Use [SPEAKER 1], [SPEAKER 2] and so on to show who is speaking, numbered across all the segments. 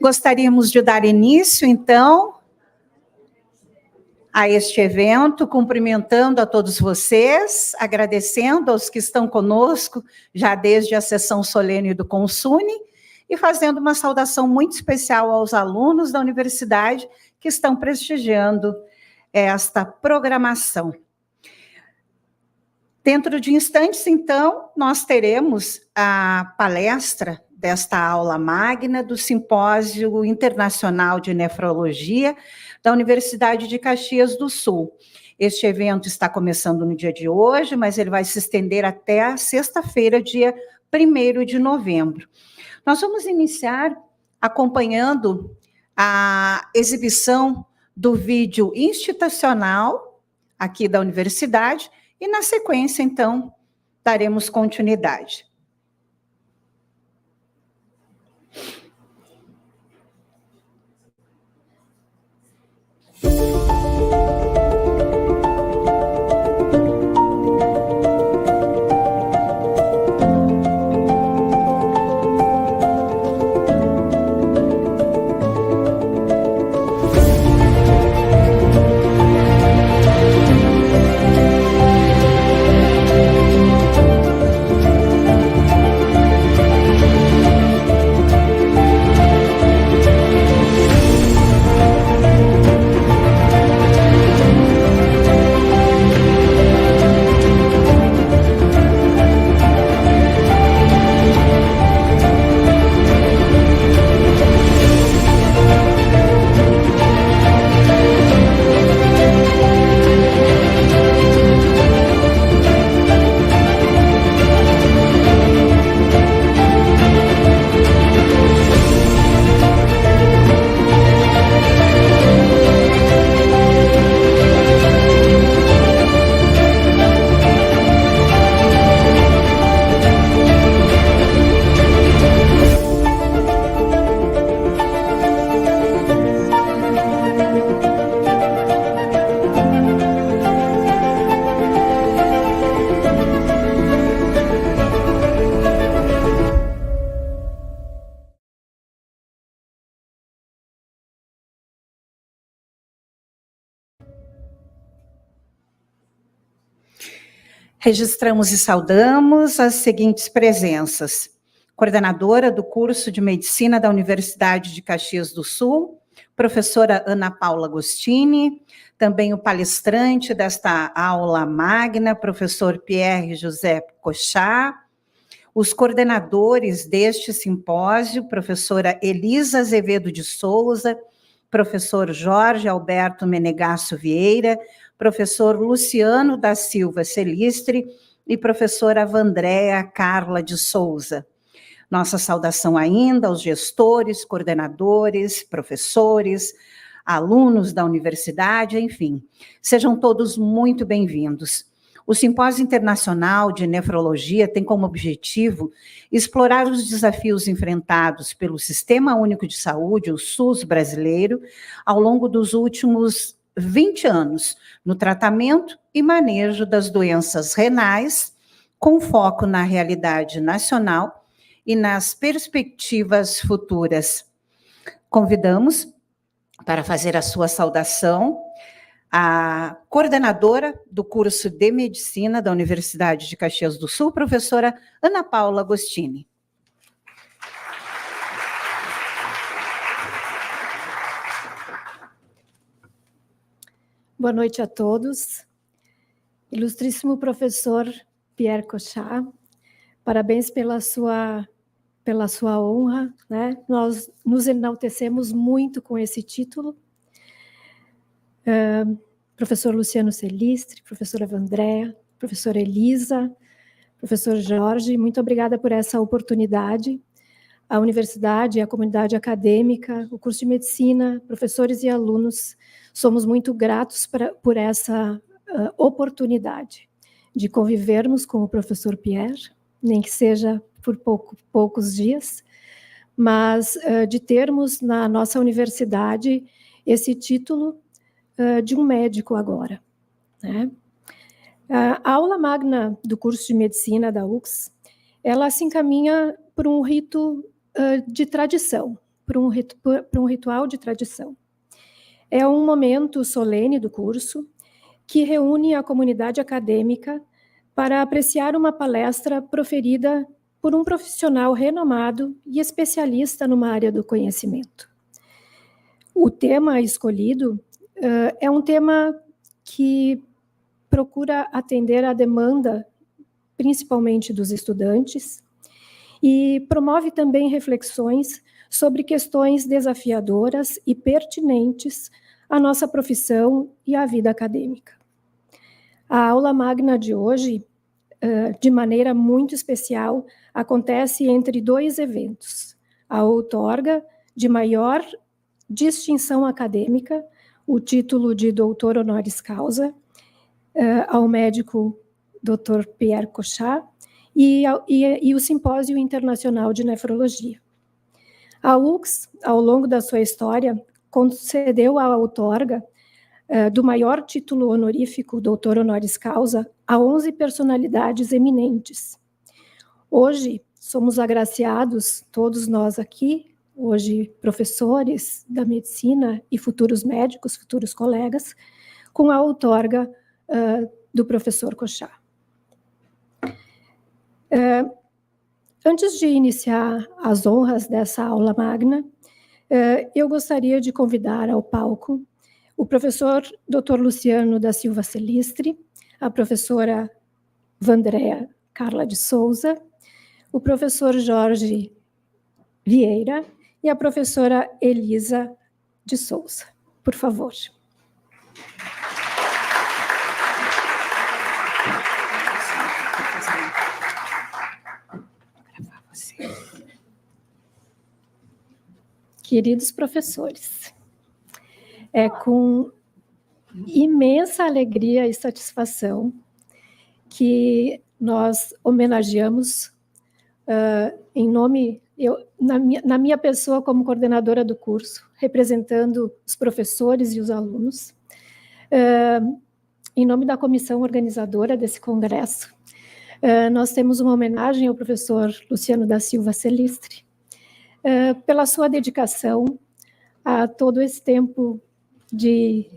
[SPEAKER 1] Gostaríamos de dar início, então, a este evento, cumprimentando a todos vocês, agradecendo aos que estão conosco, já desde a sessão solene do Consune, e fazendo uma saudação muito especial aos alunos da Universidade que estão prestigiando esta programação. Dentro de instantes, então, nós teremos a palestra desta aula magna do Simpósio Internacional de Nefrologia da Universidade de Caxias do Sul. Este evento está começando no dia de hoje, mas ele vai se estender até a sexta-feira, dia 1º de novembro. Nós vamos iniciar acompanhando a exibição do vídeo institucional aqui da Universidade e, na sequência, então, daremos continuidade. Registramos e saudamos as seguintes presenças: coordenadora do curso de Medicina da Universidade de Caxias do Sul, professora Ana Paula Agostini, também o palestrante desta aula magna, professor Pierre José Cochá, os coordenadores deste simpósio, professora Elisa Azevedo de Souza, professor Jorge Alberto Menegasso Vieira, professor Luciano da Silva Celistre e professora Vandréa Carla de Souza. Nossa saudação ainda aos gestores, coordenadores, professores, alunos da universidade, enfim. Sejam todos muito bem-vindos. O Simpósio Internacional de Nefrologia tem como objetivo explorar os desafios enfrentados pelo Sistema Único de Saúde, o SUS brasileiro, ao longo dos últimos 20 anos, no tratamento e manejo das doenças renais, com foco na realidade nacional e nas perspectivas futuras. Convidamos para fazer a sua saudação a coordenadora do curso de Medicina da Universidade de Caxias do Sul, professora Ana Paula Agostini.
[SPEAKER 2] Boa noite a todos. Ilustríssimo professor Pierre Cochá, parabéns pela sua honra, né? Nós nos enaltecemos muito com esse título. Professor Luciano Celistre, professora Vandréa, professora Elisa, professor Jorge, muito obrigada por essa oportunidade. A universidade, a comunidade acadêmica, o curso de medicina, professores e alunos, somos muito gratos por essa oportunidade de convivermos com o professor Pierre, nem que seja por poucos dias, mas de termos na nossa universidade esse título de um médico agora, né? A aula magna do curso de medicina da UX, ela se encaminha por um rito de tradição, por um ritual de tradição. É um momento solene do curso que reúne a comunidade acadêmica para apreciar uma palestra proferida por um profissional renomado e especialista numa área do conhecimento. O tema escolhido é um tema que procura atender à demanda, principalmente dos estudantes, e promove também reflexões sobre questões desafiadoras e pertinentes à nossa profissão e à vida acadêmica. A aula magna de hoje, de maneira muito especial, acontece entre dois eventos. A outorga de maior distinção acadêmica, o título de doutor honoris causa, ao médico Dr. Pierre Cochat, e o Simpósio Internacional de Nefrologia. A UX, ao longo da sua história, concedeu a outorga do maior título honorífico, doutor honoris causa, a 11 personalidades eminentes. Hoje, somos agraciados, todos nós aqui, hoje professores da medicina e futuros médicos, futuros colegas, com a outorga do professor Cochat. Antes de iniciar as honras dessa aula magna, eu gostaria de convidar ao palco o professor Dr. Luciano da Silva Celistre, a professora Vandréa Carla de Souza, o professor Jorge Vieira e a professora Elisa de Souza. Por favor. Queridos professores, é com imensa alegria e satisfação que nós homenageamos, em nome, na minha pessoa como coordenadora do curso, representando os professores e os alunos, em nome da comissão organizadora desse congresso, nós temos uma homenagem ao professor Luciano da Silva Celistre, pela sua dedicação a todo esse tempo de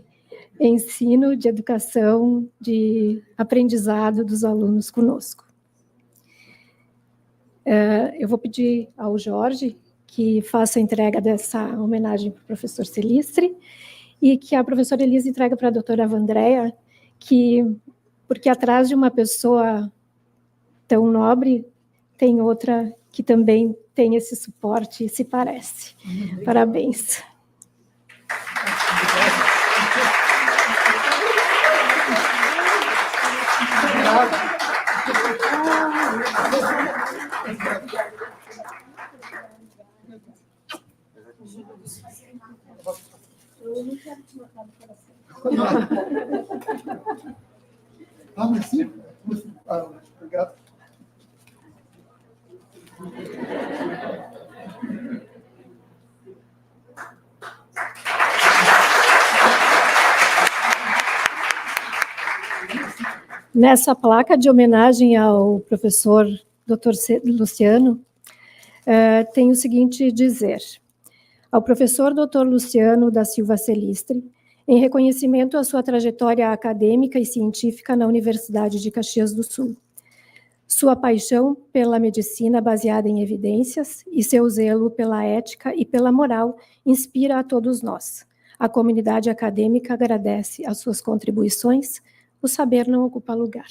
[SPEAKER 2] ensino, de educação, de aprendizado dos alunos conosco. Eu vou pedir ao Jorge que faça a entrega dessa homenagem para o professor Celistre e que a professora Elisa entregue para a doutora Vandréa, porque atrás de uma pessoa tão nobre, tem outra que também tem esse suporte e se parece. Parabéns. Eu não quero te matar do coração.
[SPEAKER 3] Ah, mas sim. Obrigado.
[SPEAKER 2] Nessa placa de homenagem ao professor Dr. Luciano, tem o seguinte dizer: ao professor Dr. Luciano da Silva Celistre, em reconhecimento à sua trajetória acadêmica e científica na Universidade de Caxias do Sul, sua paixão pela medicina baseada em evidências e seu zelo pela ética e pela moral inspira a todos nós. A comunidade acadêmica agradece as suas contribuições. O saber não ocupa lugar.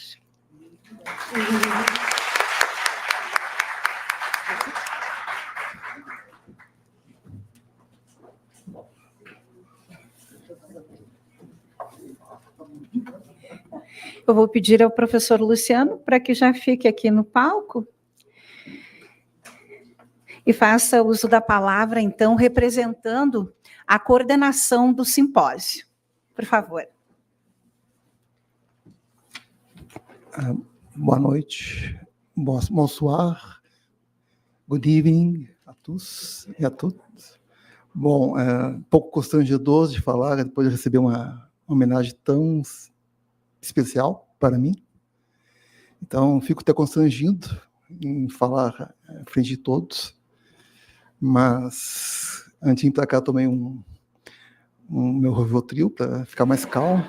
[SPEAKER 1] Eu vou pedir ao professor Luciano para que já fique aqui no palco e faça uso da palavra, então, representando a coordenação do simpósio. Por favor.
[SPEAKER 3] Boa noite, bonsoir, good evening a todos e a todas. Bom, pouco constrangedor de falar depois de receber uma homenagem tão especial para mim. Então, fico até constrangido em falar à frente de todos. Mas, antes de ir para cá, tomei um meu Rivotril para ficar mais calmo.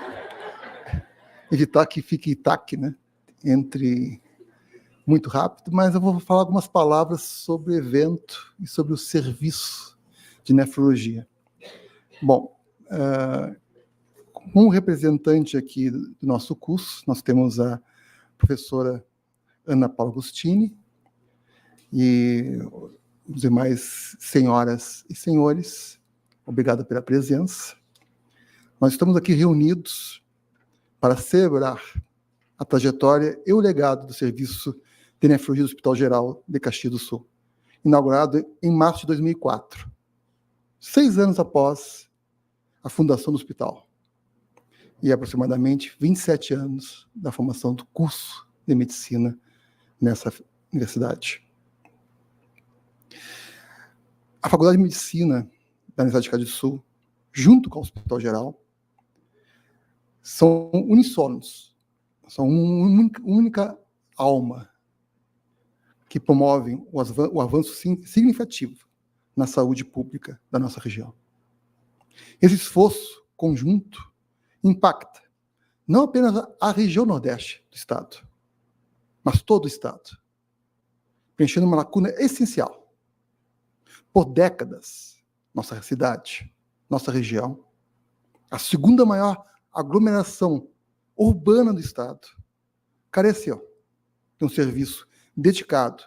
[SPEAKER 3] Evitar que fique taque, né? Entre muito rápido, mas eu vou falar algumas palavras sobre o evento e sobre o serviço de nefrologia. Bom, como representante aqui do nosso curso, nós temos a professora Ana Paula Agostini e os demais senhoras e senhores, obrigado pela presença. Nós estamos aqui reunidos para celebrar a trajetória e o legado do Serviço de Nefrologia do Hospital Geral de Caxias do Sul, inaugurado em março de 2004, 6 anos após a fundação do hospital, e aproximadamente 27 anos da formação do curso de medicina nessa universidade. A Faculdade de Medicina da Universidade de Caxias do Sul, junto com o Hospital Geral, são unissonos, são uma única alma que promovem o avanço significativo na saúde pública da nossa região. Esse esforço conjunto impacta não apenas a região nordeste do estado, mas todo o estado, preenchendo uma lacuna essencial. Por décadas, nossa cidade, nossa região, a segunda maior aglomeração urbana do estado, careceu de um serviço dedicado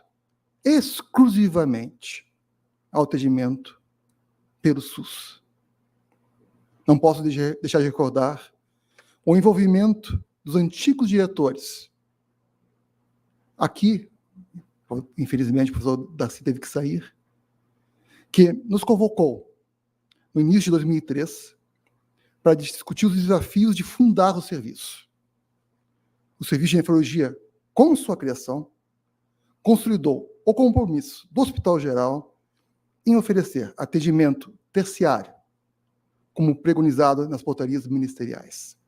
[SPEAKER 3] exclusivamente ao atendimento pelo SUS. Não posso deixar de recordar o envolvimento dos antigos diretores. Aqui, infelizmente, o professor Darcy teve que sair, que nos convocou no início de 2003 para discutir os desafios de fundar o serviço. O Serviço de Nefrologia, com sua criação, consolidou o compromisso do Hospital Geral em oferecer atendimento terciário, como preconizado nas portarias ministeriais.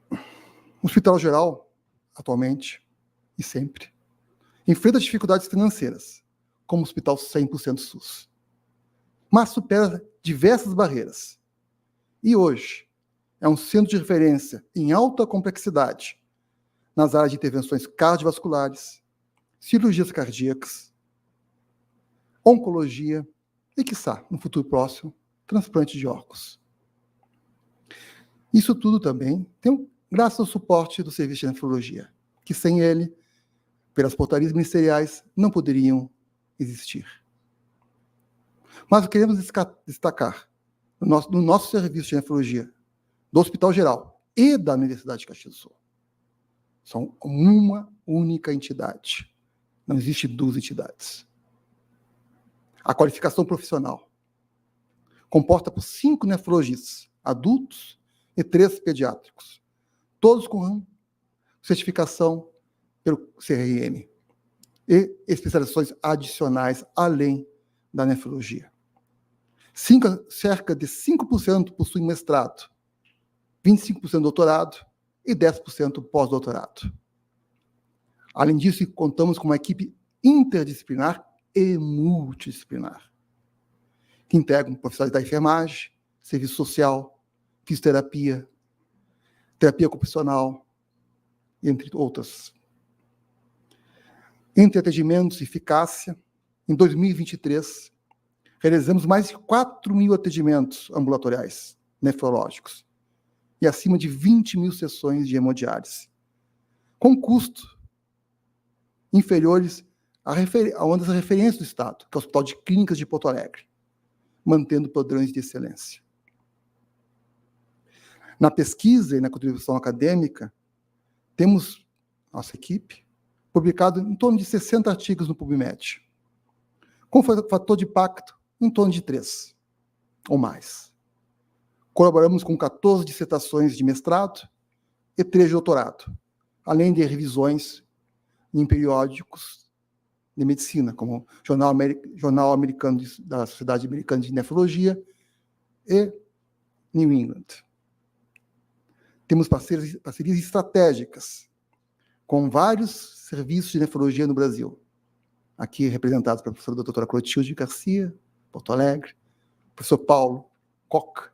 [SPEAKER 3] O Hospital Geral, atualmente e sempre, enfrenta dificuldades financeiras, como o Hospital 100% SUS, mas supera diversas barreiras. E hoje é um centro de referência em alta complexidade nas áreas de intervenções cardiovasculares, cirurgias cardíacas, oncologia e, quiçá, no futuro próximo, transplante de órgãos. Isso tudo também tem graças ao suporte do Serviço de Nefrologia, que sem ele, pelas portarias ministeriais, não poderiam existir. Mas queremos destacar no nosso Serviço de Nefrologia, do Hospital Geral e da Universidade de Caxias do Sul. São uma única entidade. Não existe duas entidades. A qualificação profissional composta por 5 nefrologistas, adultos e 3 pediátricos, todos com certificação pelo CRM e especializações adicionais além da nefrologia. Cerca de 5% possuem mestrado, 25% doutorado e 10% pós-doutorado. Além disso, contamos com uma equipe interdisciplinar e multidisciplinar, que integram profissionais da enfermagem, serviço social, fisioterapia, terapia ocupacional, entre outras. Entre atendimentos e eficácia, em 2023, realizamos mais de 4.000 atendimentos ambulatoriais nefrológicos e acima de 20.000 sessões de hemodiálise, com custo inferiores a uma das referências do Estado, que é o Hospital de Clínicas de Porto Alegre, mantendo padrões de excelência. Na pesquisa e na contribuição acadêmica, temos, nossa equipe, publicado em torno de 60 artigos no PubMed, com fator de impacto em torno de 3 ou mais. Colaboramos com 14 dissertações de mestrado, e 3 de doutorado, além de revisões em periódicos de medicina, como o Jornal Americano da Sociedade Americana de Nefrologia e New England. Temos parcerias estratégicas com vários serviços de nefrologia no Brasil, aqui representados pela professora doutora Clotilde Garcia, Porto Alegre, professor Paulo Koch,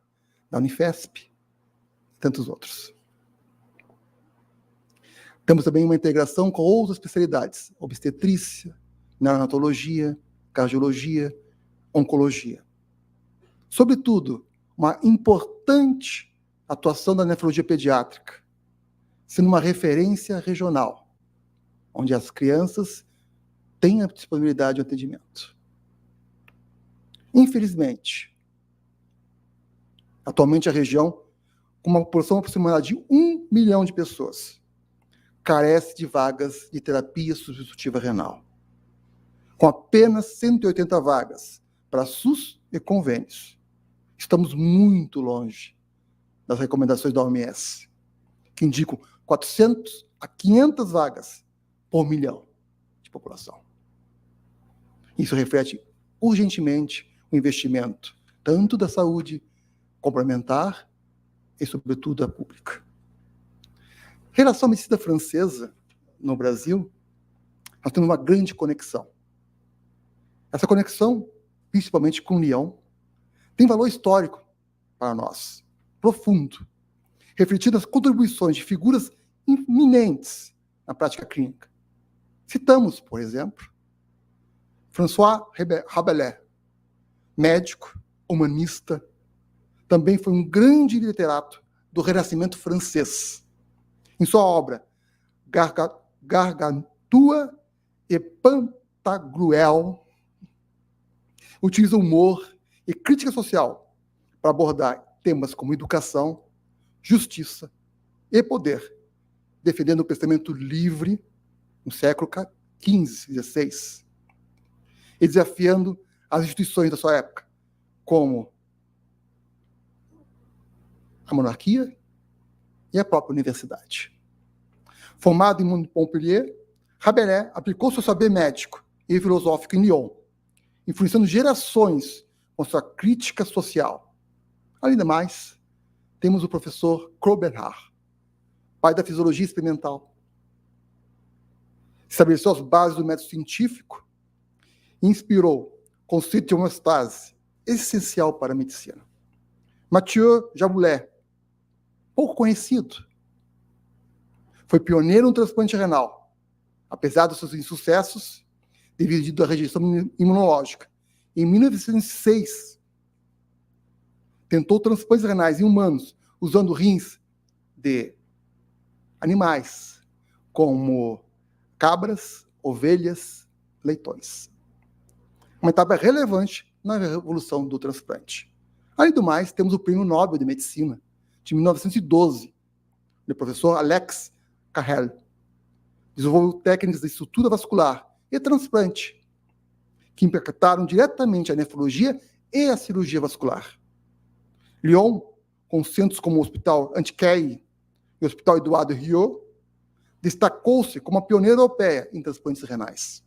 [SPEAKER 3] da Unifesp, e tantos outros. Temos também uma integração com outras especialidades, obstetrícia, neonatologia, cardiologia, oncologia. Sobretudo, uma importante atuação da nefrologia pediátrica, sendo uma referência regional, onde as crianças têm a disponibilidade de atendimento. Infelizmente, atualmente a região, com uma população aproximada de 1 milhão de pessoas, carece de vagas de terapia substitutiva renal, com apenas 180 vagas para SUS e convênios. Estamos muito longe das recomendações da OMS, que indicam 400 a 500 vagas por milhão de população. Isso reflete urgentemente o investimento, tanto da saúde complementar e, sobretudo, da pública. Em relação à medicina francesa, no Brasil, nós temos uma grande conexão. Essa conexão, principalmente com Lyon, tem valor histórico para nós, profundo, refletindo as contribuições de figuras eminentes na prática clínica. Citamos, por exemplo, François Rabelais, médico, humanista, também foi um grande literato do Renascimento francês. Em sua obra Gargantua e Pantagruel, utiliza humor e crítica social para abordar temas como educação, justiça e poder, defendendo o pensamento livre no século XV, XVI, e desafiando as instituições da sua época, como a monarquia e a própria universidade. Formado em Montpellier, Rabelais aplicou seu saber médico e filosófico em Lyon, influenciando gerações com sua crítica social. Além do mais, temos o professor Claude, pai da fisiologia experimental. Estabeleceu as bases do método científico e inspirou o conceito de homeostase, essencial para a medicina. Mathieu Jaboulé, pouco conhecido, foi pioneiro no transplante renal, apesar dos seus insucessos, devido à rejeição imunológica. Em 1906, tentou transplantes renais em humanos, usando rins de animais, como cabras, ovelhas, leitões. Uma etapa relevante na revolução do transplante. Além do mais, temos o Prêmio Nobel de Medicina, de 1912, do professor Alex Carrel. Desenvolveu técnicas de estrutura vascular e transplante, que impactaram diretamente a nefrologia e a cirurgia vascular. Lyon, com centros como o Hospital Antiquaille e o Hospital Eduardo Riot, destacou-se como a pioneira europeia em transplantes renais.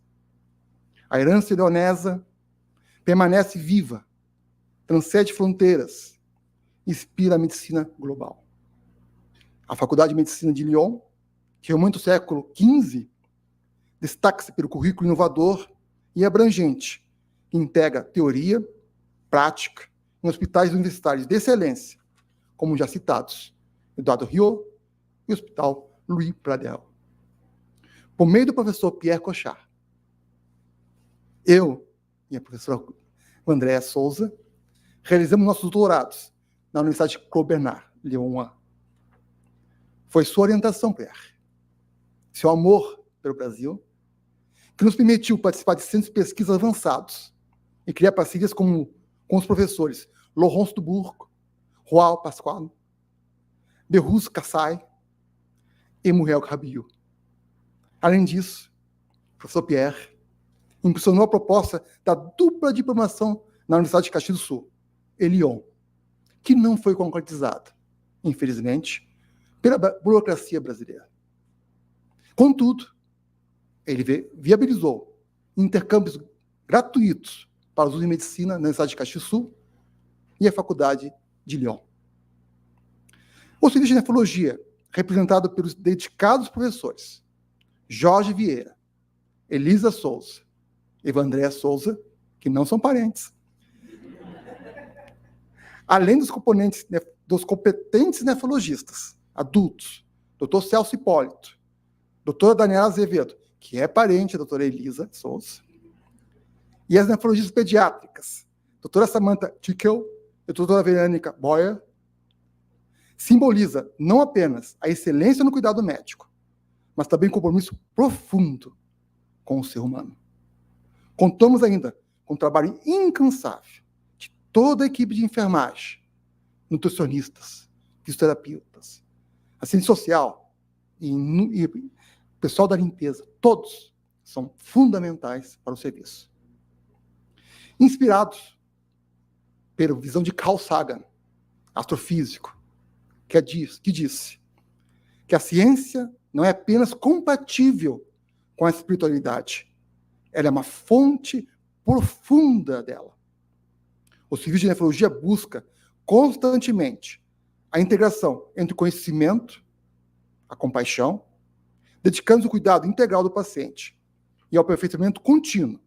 [SPEAKER 3] A herança leonesa permanece viva, transcende fronteiras, inspira a medicina global. A Faculdade de Medicina de Lyon, que remonta ao século XV, destaca-se pelo currículo inovador e abrangente, que integra teoria, prática, em hospitais universitários de excelência, como já citados, Eduardo Riot e o Hospital Louis Pradel. Por meio do professor Pierre Cochard, eu e a professora Andréa Souza realizamos nossos doutorados na Universidade Claude Lyon. Foi sua orientação, Pierre, seu amor pelo Brasil, que nos permitiu participar de centros de pesquisa avançados e criar parcerias com os professores Laurence Dubourg, Roal Pasquale, Berrus Kassai e Muriel Rabiot. Além disso, o professor Pierre impulsionou a proposta da dupla diplomação na Universidade de Caxias do Sul e Lyon, que não foi concretizada, infelizmente, pela burocracia brasileira. Contudo, ele viabilizou intercâmbios gratuitos para os alunos de medicina na Universidade de Caxias do Sul e a Faculdade de Lyon. O serviço de nefrologia, representado pelos dedicados professores Jorge Vieira, Elisa Souza e Evandréa Souza, que não são parentes, além dos competentes nefrologistas adultos, Dr. Celso Hipólito, doutora Daniela Azevedo, que é parente da doutora Elisa Souza, e as nefrologistas pediátricas, doutora Samantha Tickel e doutora Verônica Boyer, simboliza não apenas a excelência no cuidado médico, mas também um compromisso profundo com o ser humano. Contamos ainda com um trabalho incansável de toda a equipe de enfermagem, nutricionistas, fisioterapeutas, assistente social e pessoal da limpeza. Todos são fundamentais para o serviço. Inspirados pela visão de Carl Sagan, astrofísico, que disse que a ciência não é apenas compatível com a espiritualidade, ela é uma fonte profunda dela. O serviço de nefrologia busca constantemente a integração entre o conhecimento, a compaixão, dedicando o cuidado integral do paciente e ao aperfeiçoamento contínuo.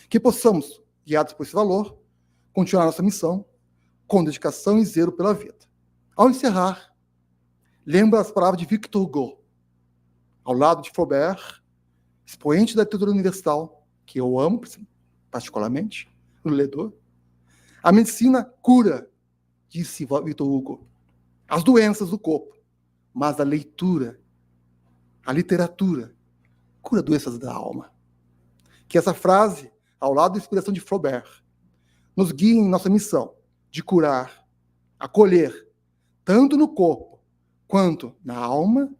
[SPEAKER 3] Que possamos, guiados por esse valor, continuar nossa missão com dedicação e zelo pela vida. Ao encerrar, lembro as palavras de Victor Hugo, ao lado de Flaubert, expoente da literatura universal, que eu amo particularmente, no Ledor. A medicina cura, disse Victor Hugo, as doenças do corpo, mas a leitura, a literatura, cura doenças da alma. Que essa frase, ao lado da inspiração de Flaubert, nos guie em nossa missão de curar, acolher, tanto no corpo quanto na alma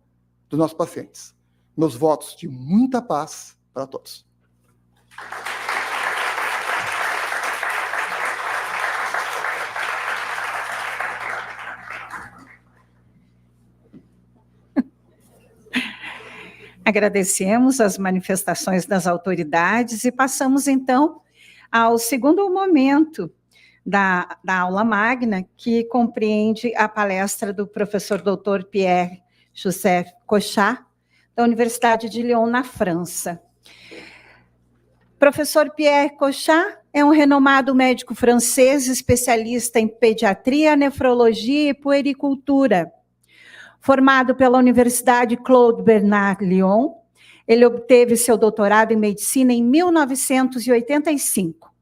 [SPEAKER 3] dos nossos pacientes. Meus votos de muita paz para todos.
[SPEAKER 1] Agradecemos as manifestações das autoridades e passamos, então, ao segundo momento da aula magna, que compreende a palestra do professor Dr. Pierre-Joseph Cochat, da Universidade de Lyon, na França. Professor Pierre Cochat é um renomado médico francês, especialista em pediatria, nefrologia e puericultura. Formado pela Universidade Claude Bernard Lyon, ele obteve seu doutorado em medicina em 1985.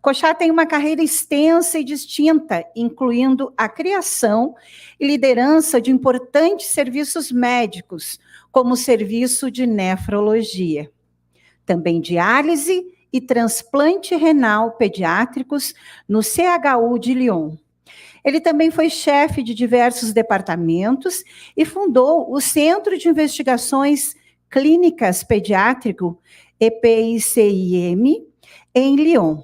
[SPEAKER 1] Cochat tem uma carreira extensa e distinta, incluindo a criação e liderança de importantes serviços médicos, como o serviço de nefrologia. Também diálise e transplante renal pediátricos no CHU de Lyon. Ele também foi chefe de diversos departamentos e fundou o Centro de Investigações Clínicas Pediátrico, EPICIM, em Lyon.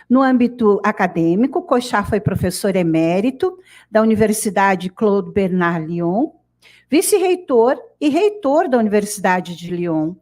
[SPEAKER 1] No âmbito acadêmico, Cochat foi professor emérito da Universidade Claude Bernard Lyon, vice-reitor e reitor da Universidade de Lyon,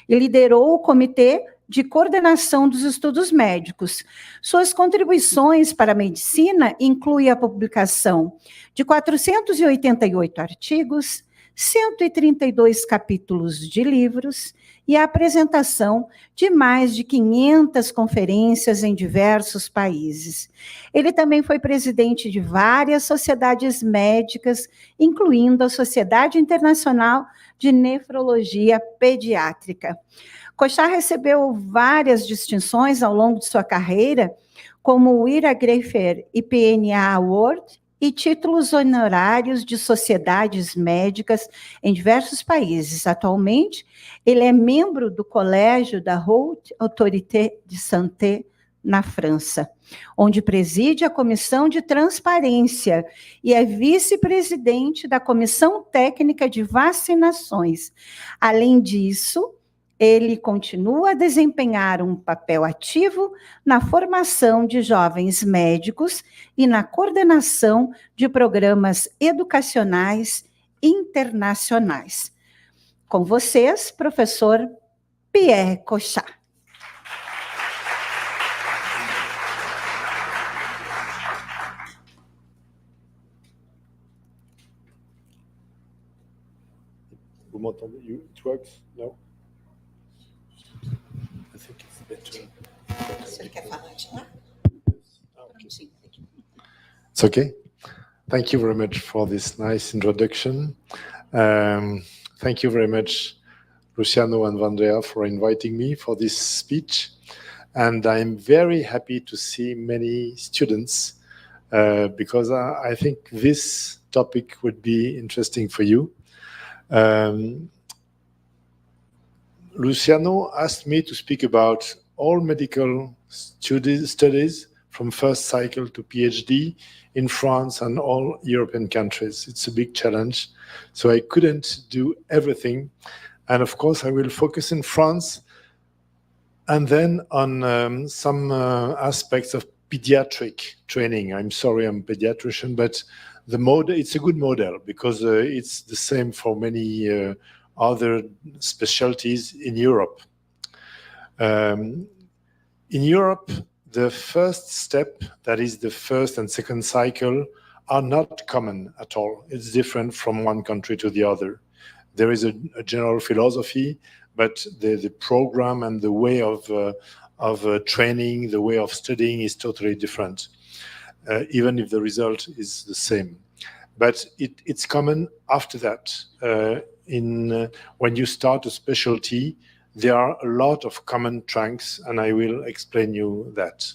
[SPEAKER 1] e liderou o Comitê de Coordenação dos Estudos Médicos. Suas contribuições para a medicina incluem a publicação de 488 artigos, 132 capítulos de livros e a apresentação de mais de 500 conferências em diversos países. Ele também foi presidente de várias sociedades médicas, incluindo a Sociedade Internacional de Nefrologia Pediátrica. Cochat recebeu várias distinções ao longo de sua carreira, como o Ira Greifer IPNA Award, e títulos honorários de sociedades médicas em diversos países. Atualmente, ele é membro do Colégio da Haute Autorité de Santé na França, onde preside a Comissão de Transparência e é vice-presidente da Comissão Técnica de Vacinações. Além disso, ele continua a desempenhar um papel ativo na formação de jovens médicos e na coordenação de programas educacionais internacionais. Com vocês, professor Pierre Cochat.
[SPEAKER 4] Vous m'entendez? It works? No? I think it's better.
[SPEAKER 1] O senhor quer falar de lá?
[SPEAKER 4] Okay. It's okay. Thank you very much for this nice introduction. Thank you very much, Luciano and Vandrea, for inviting me for this speech. And I'm very happy to see many students because I think this topic would be interesting for you. Luciano asked me to speak about all medical studies from first cycle to PhD in France and all European countries. It's a big challenge, so I couldn't do everything. And of course, I will focus in France and then on some aspects of pediatric training. I'm sorry, I'm a pediatrician, but the model, it's a good model because it's the same for many other specialties in Europe. In Europe, the first step, that is the first and second cycle, are not common at all. It's different from one country to the other. There is a general philosophy, but the program and the way of training, the way of studying is totally different, even if the result is the same. But it's common after that. When you start a specialty, there are a lot of common tracks, and I will explain you that.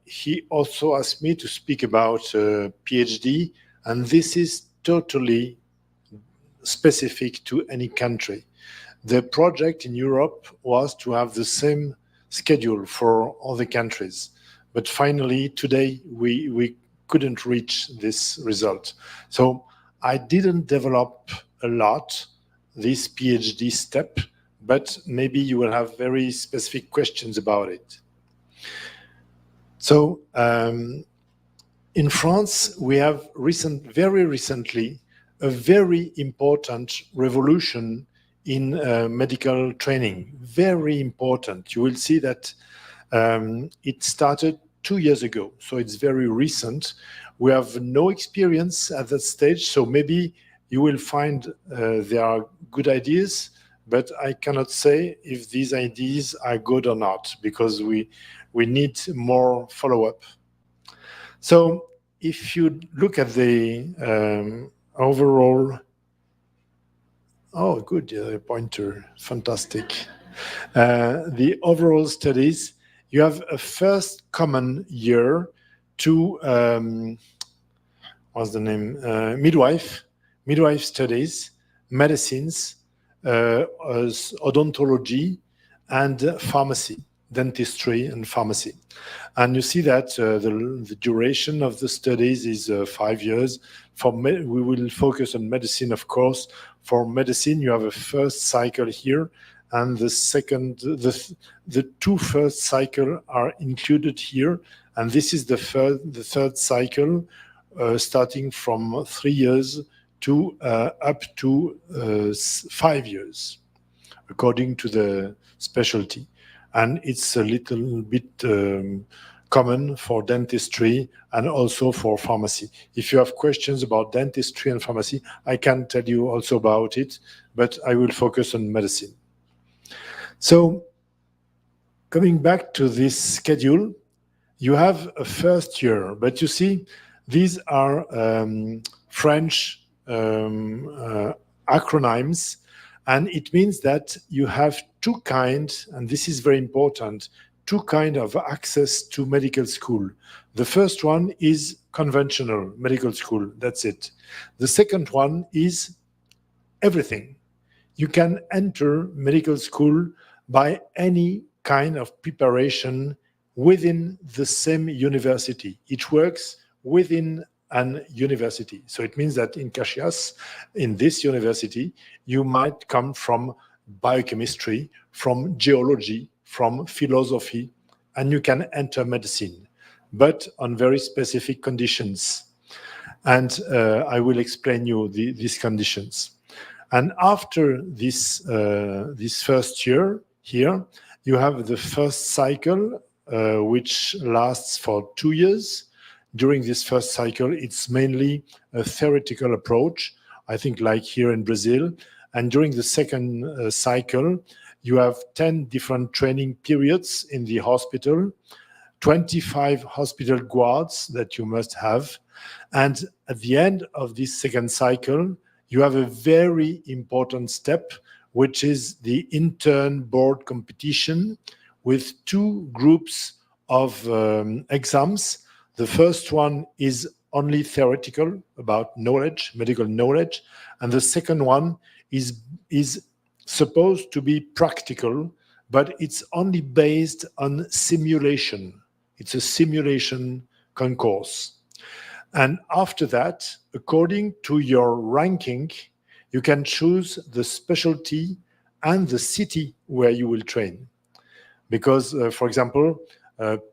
[SPEAKER 4] He also asked me to speak about PhD, and this is totally specific to any country. The project in Europe was to have the same schedule for other countries, but finally today we couldn't reach this result. So I didn't develop a lot this PhD step, but maybe you will have very specific questions about it. So in France, we have very recently a very important revolution in medical training, very important. You will see that it started 2 years ago, so it's very recent. We have no experience at that stage, so maybe you will find there are good ideas, but I cannot say if these ideas are good or not, because we need more follow-up. So if you look at the overall, oh, good, pointer, fantastic. The overall studies, you have a first common year to, what's the name, midwife studies, medicines, odontology, and pharmacy, dentistry and pharmacy. And you see that the duration of the studies is 5 years. We will focus on medicine, of course. For medicine, you have a first cycle here, and the second, the two first cycle are included here, and this is the third cycle, starting from 3 years to up to 5 years, according to the specialty. And it's a little bit common for dentistry and also for pharmacy. If you have questions about dentistry and pharmacy, I can tell you also about it, but I will focus on medicine. So coming back to this schedule, you have a first year, but you see, these are French acronyms, and it means that you have two kinds, and this is very important, two kinds of access to medical school. The first one is conventional medical school, that's it. The second one is everything. You can enter medical school by any kind of preparation within the same university. It works within an university. So it means that in Caxias, in this university, you might come from biochemistry, from geology, from philosophy, and you can enter medicine, but on very specific conditions. And I will explain you these conditions. And after this first year here, you have the first cycle, which lasts for 2 years. During this first cycle, it's mainly a theoretical approach, I think like here in Brazil. And during the second cycle, you have 10 different training periods in the hospital, 25 hospital guards that you must have. And at the end of this second cycle, you have a very important step, which is the intern board competition with 2 groups of exams. The first one is only theoretical about knowledge, medical knowledge, and the second one is supposed to be practical, but it's only based on simulation. It's a simulation concourse. And after that, according to your ranking, you can choose the specialty and the city where you will train. Because, for example,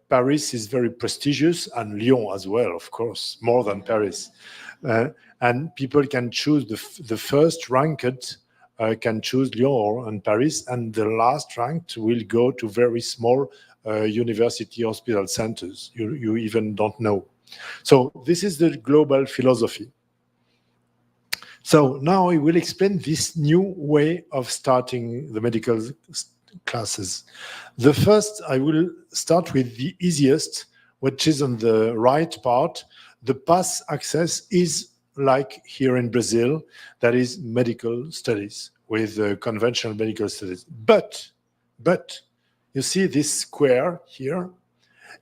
[SPEAKER 4] Paris is very prestigious, and Lyon as well, of course, more than Paris. And people can choose the first ranked can choose Lyon and Paris, and the last ranked will go to very small university hospital centers. You even don't know. So this is the global philosophy. So now I will explain this new way of starting the medical classes. The first, I will start with the easiest, which is on the right part. The pass access is like here in Brazil, that is medical studies with conventional medical studies. But you see this square here,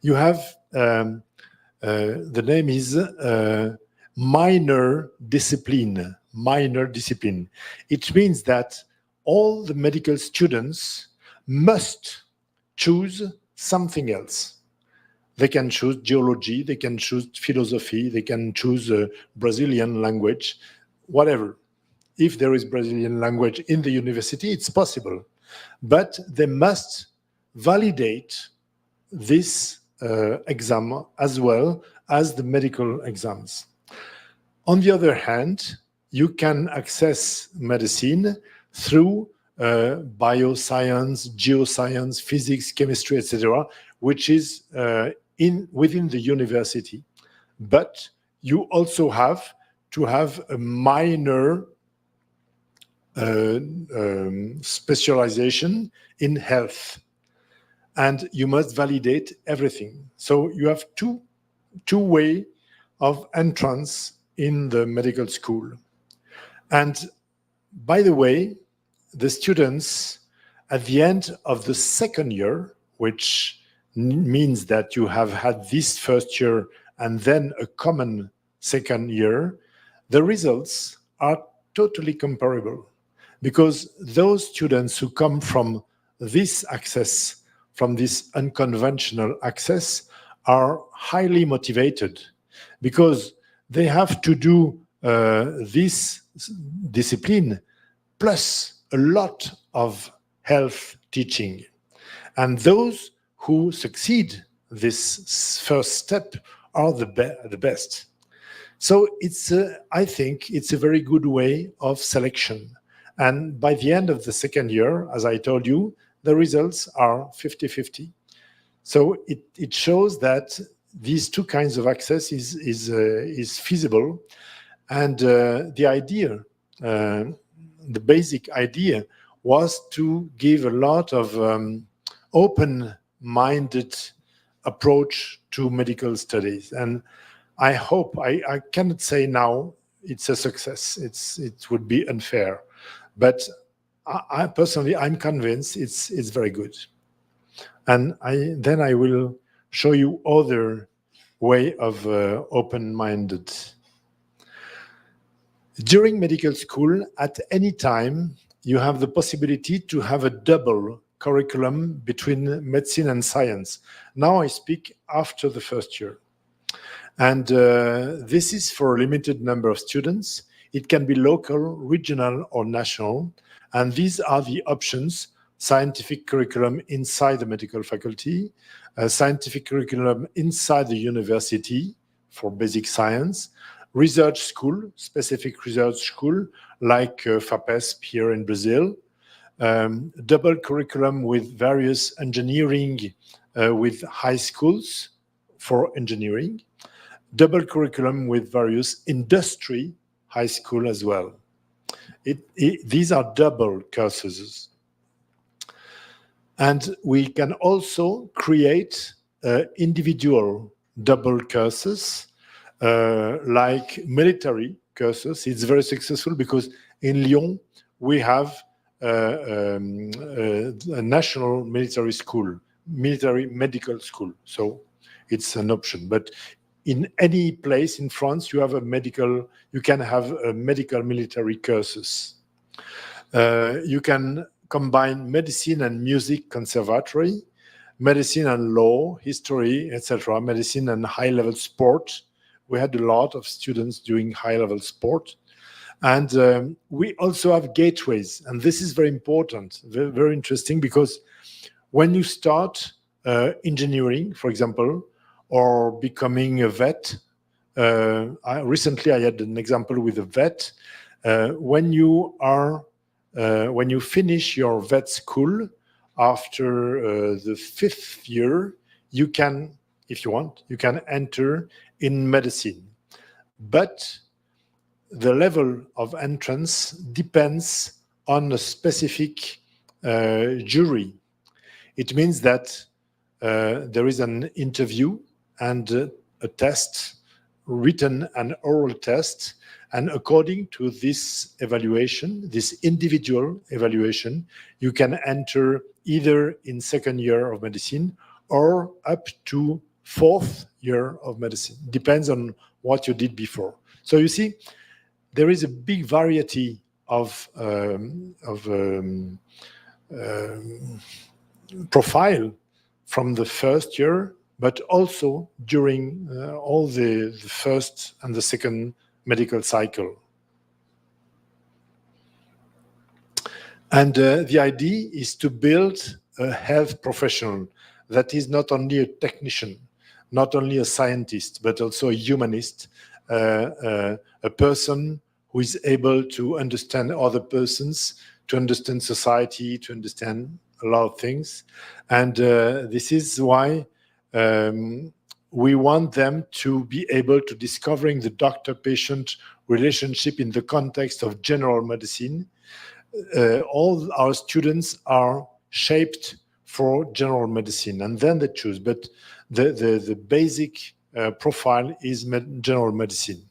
[SPEAKER 4] you have the name is minor discipline. It means that all the medical students must choose something else. They can choose geology, they can choose philosophy, they can choose Brazilian language, whatever. If there is Brazilian language in the university, it's possible. But they must validate this exam as well as the medical exams. On the other hand, you can access medicine through bioscience, geoscience, physics, chemistry, etc., which is within the university. But you also have to have a minor specialization in health, and you must validate everything. So you have two way of entrance in the medical school. And by the way, the students at the end of the second year, which means that you have had this first year and then a common second year, the results are totally comparable, because those students who come from this access, from this unconventional access, are highly motivated, because they have to do this discipline plus a lot of health teaching. And those who succeed this first step are the best. So I think it's a very good way of selection. And by the end of the second year, as I told you, the results are 50-50. So it shows that these two kinds of access is feasible. And the idea, the basic idea, was to give a lot of open-minded approach to medical studies. And I hope, I cannot say now it's a success. It would be unfair. But I personally, I'm convinced it's very good. And then I will show you other way of open-minded. During medical school, at any time, you have the possibility to have a double curriculum between medicine and science. Now I speak after the first year. And this is for a limited number of students. It can be local, regional, or national. And these are the options: scientific curriculum inside the medical faculty, a scientific curriculum inside the university for basic science, research school, specific research school, like FAPESP here in Brazil, double curriculum with various engineering with high schools for engineering, double curriculum with various industry high school as well. These are double courses. And we can also create individual double courses like military courses. It's very successful because in Lyon we have a national military school, military medical school. So it's an option. But in any place in France, you can have a medical military courses. You can combine medicine and music conservatory, medicine and law, history, etc., medicine and high-level sport. We had a lot of students doing high-level sport. And we also have gateways, and this is very important, very, very interesting, because when you start engineering, for example, or becoming a vet, recently I had an example with a vet. When you finish your vet school after the 5th year, you can, if you want, you can enter in medicine. But the level of entrance depends on a specific jury. It means that there is an interview and a test, written and oral test, and according to this evaluation, this individual evaluation, you can enter either in 2nd year of medicine or up to 4th year of medicine. Depends on what you did before. So you see, there is a big variety of profile from the 1st year, but also during all the 1st and the 2nd medical cycle. And the idea is to build a health professional that is not only a technician, not only a scientist, but also a humanist, a person who is able to understand other persons, to understand society, to understand a lot of things. And this is why we want them to be able to discovering the doctor-patient relationship in the context of general medicine. All our students are shaped for general medicine, and then they choose. But the basic profile is general medicine.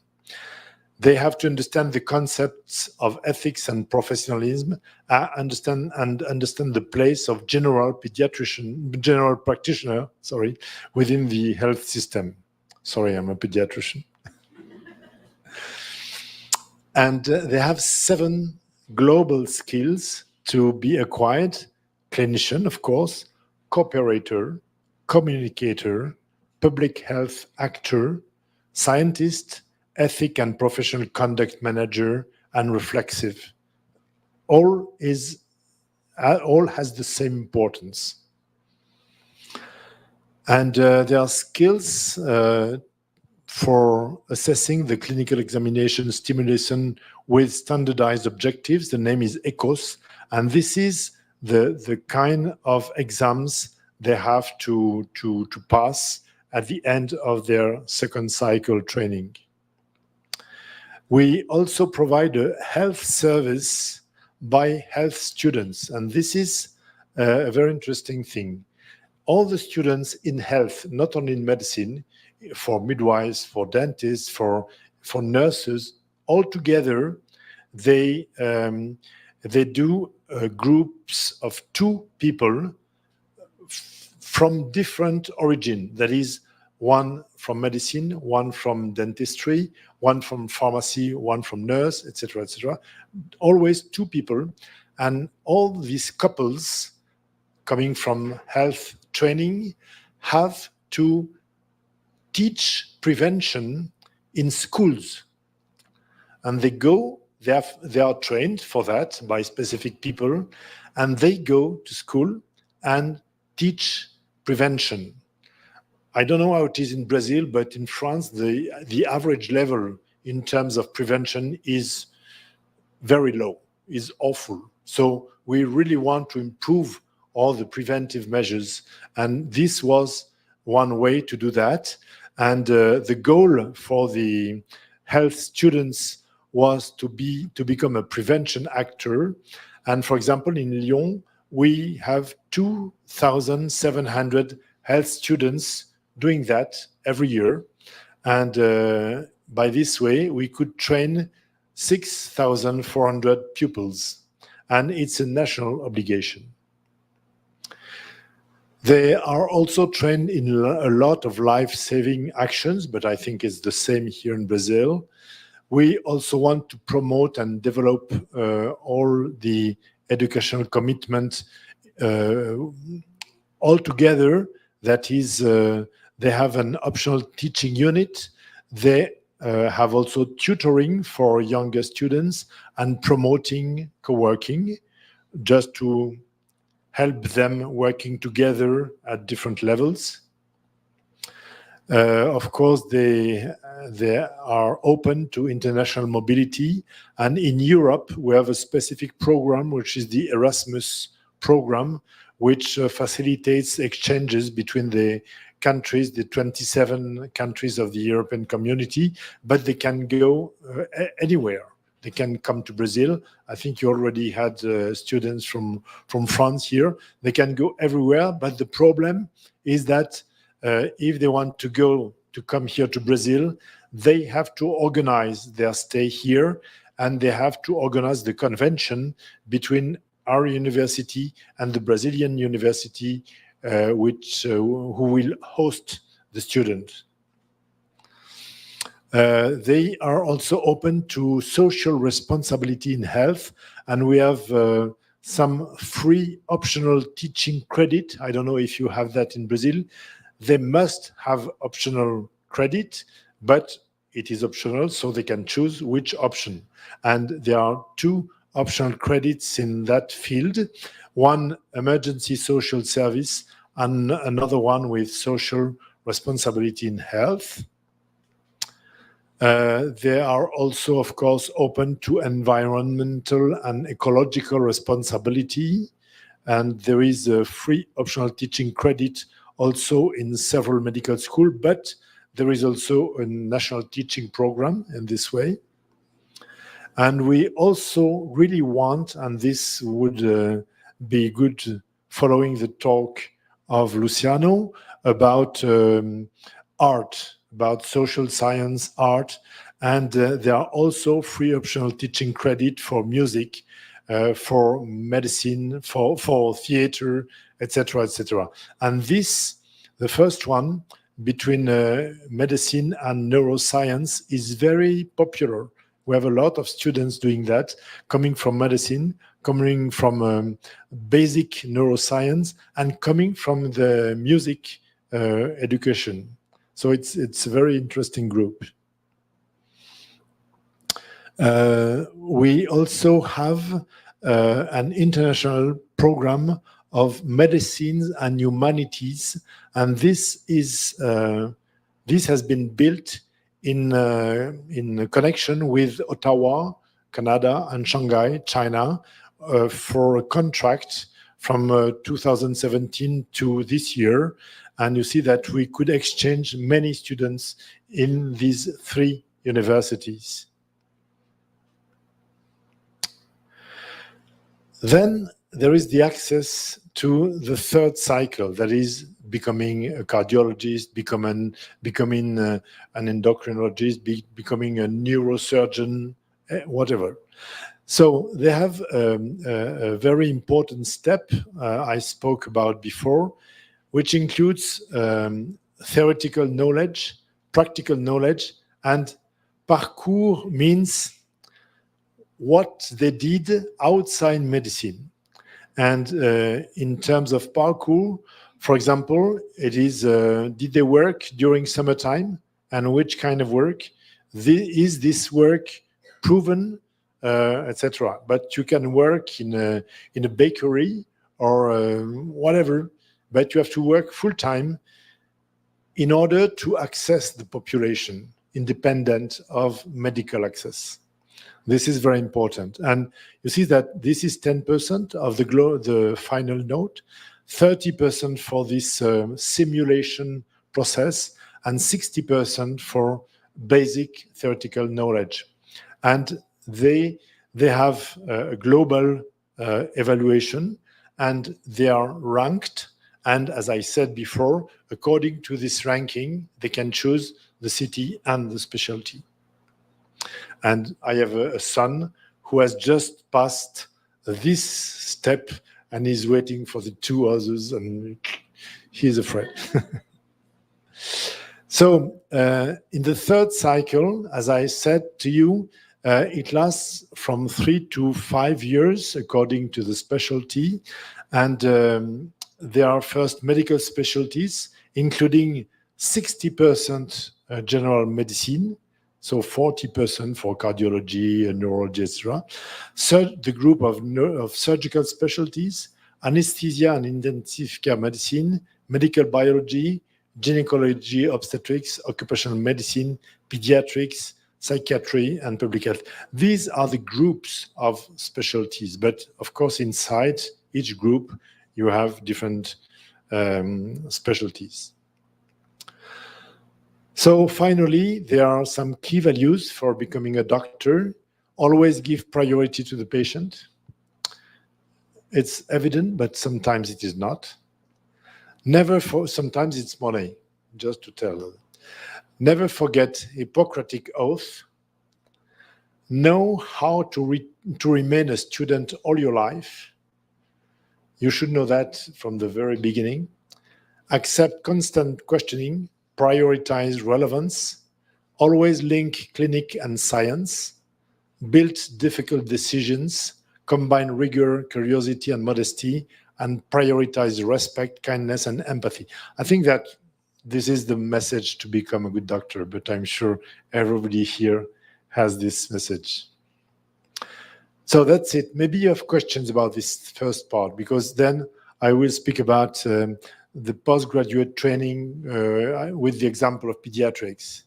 [SPEAKER 4] They have to understand the concepts of ethics and professionalism, understand the place of general practitioner, within the health system. Sorry, I'm a pediatrician. And they have 7 global skills to be acquired: clinician, of course, cooperator, communicator, public health actor, scientist, ethic and professional conduct manager, and reflexive. All has the same importance. And there are skills for assessing the clinical examination stimulation with standardized objectives. The name is ECOS, and this is the kind of exams they have to pass at the end of their 2nd cycle training. We also provide a health service by health students, and this is a very interesting thing. All the students in health, not only in medicine, for midwives, for dentists, for nurses, all together, they do groups of 2 people from different origin. That is, one from medicine, one from dentistry, one from pharmacy, one from nurse, etc., etc. Always 2 people, and all these couples coming from health training have to teach prevention in schools, and they are trained for that by specific people, and they go to school and teach prevention. I don't know how it is in Brazil, but in France, the average level in terms of prevention is very low, is awful. So we really want to improve all the preventive measures, and this was one way to do that. And the goal for the health students was to become a prevention actor. And for example, in Lyon, we have 2,700 health students doing that every year. And by this way, we could train 6,400 pupils. And it's a national obligation. They are also trained in a lot of life-saving actions, but I think it's the same here in Brazil. We also want to promote and develop all the educational commitment all together. That is, they have an optional teaching unit. They have also tutoring for younger students and promoting co-working, just to help them working together at different levels. Of course, they are open to international mobility. And in Europe, we have a specific program, which is the Erasmus program, which facilitates exchanges between the countries, the 27 countries of the European community, but they can go anywhere. They can come to Brazil. I think you already had students from France here. They can go everywhere, but the problem is that if they want to come here to Brazil, they have to organize their stay here, and they have to organize the convention between our university and the Brazilian university, who will host the student. They are also open to social responsibility in health, and we have some free optional teaching credit. I don't know if you have that in Brazil. They must have optional credit, but it is optional, so they can choose which option. And there are 2 optional credits in that field, one emergency social service and another one with social responsibility in health. They are also, of course, open to environmental and ecological responsibility. And there is a free optional teaching credit also in several medical schools, but there is also a national teaching program in this way. And we also really want, and this would be good following the talk of Luciano about art, about social science, art, and there are also free optional teaching credit for music, for medicine, for theater, etc., etc. And this, the first one, between medicine and neuroscience, is very popular. We have a lot of students doing that, coming from medicine, coming from basic neuroscience, and coming from the music education. So it's a very interesting group. We also have an international program of medicines and humanities, and this has been built in connection with Ottawa, Canada, and Shanghai, China, for a contract from 2017 to this year. And you see that we could exchange many students in these 3 universities. Then there is the access to the 3rd cycle, that is becoming a cardiologist, becoming an endocrinologist, becoming a neurosurgeon, whatever. So they have a very important step I spoke about before, which includes theoretical knowledge, practical knowledge, and parcours means what they did outside medicine. And in terms of parcours, for example, it is, did they work during summertime, and which kind of work? Is this work proven, etc.? But you can work in a bakery or whatever, but you have to work full time in order to access the population. independent of medical access. This is very important. And you see that this is 10% of the final note, 30% for this simulation process, and 60% for basic theoretical knowledge. And they have a global evaluation, and they are ranked. And as I said before, according to this ranking, they can choose the city and the specialty. And I have a son who has just passed this step and is waiting for the two others, and he's afraid. So in the third cycle, as I said to you, it lasts from 3 to 5 years according to the specialty. And there are first medical specialties, including 60% general medicine, so 40% for cardiology, neurology, etc. The group of surgical specialties, anesthesia and intensive care medicine, medical biology, gynecology, obstetrics, occupational medicine, pediatrics, psychiatry, and public health. These are the groups of specialties, but of course inside each group you have different specialties. So finally, there are some key values for becoming a doctor. Always give priority to the patient. It's evident, but sometimes it is not. Sometimes it's money, just to tell. Never forget Hippocratic oath. Know how to remain a student all your life. You should know that from the very beginning. Accept constant questioning. Prioritize relevance. Always link clinic and science. Build difficult decisions. Combine rigor, curiosity, and modesty. And prioritize respect, kindness, and empathy. I think that this is the message to become a good doctor, but I'm sure everybody here has this message. So that's it. Maybe you have questions about this first part, because then I will speak about the postgraduate training with the example of pediatrics.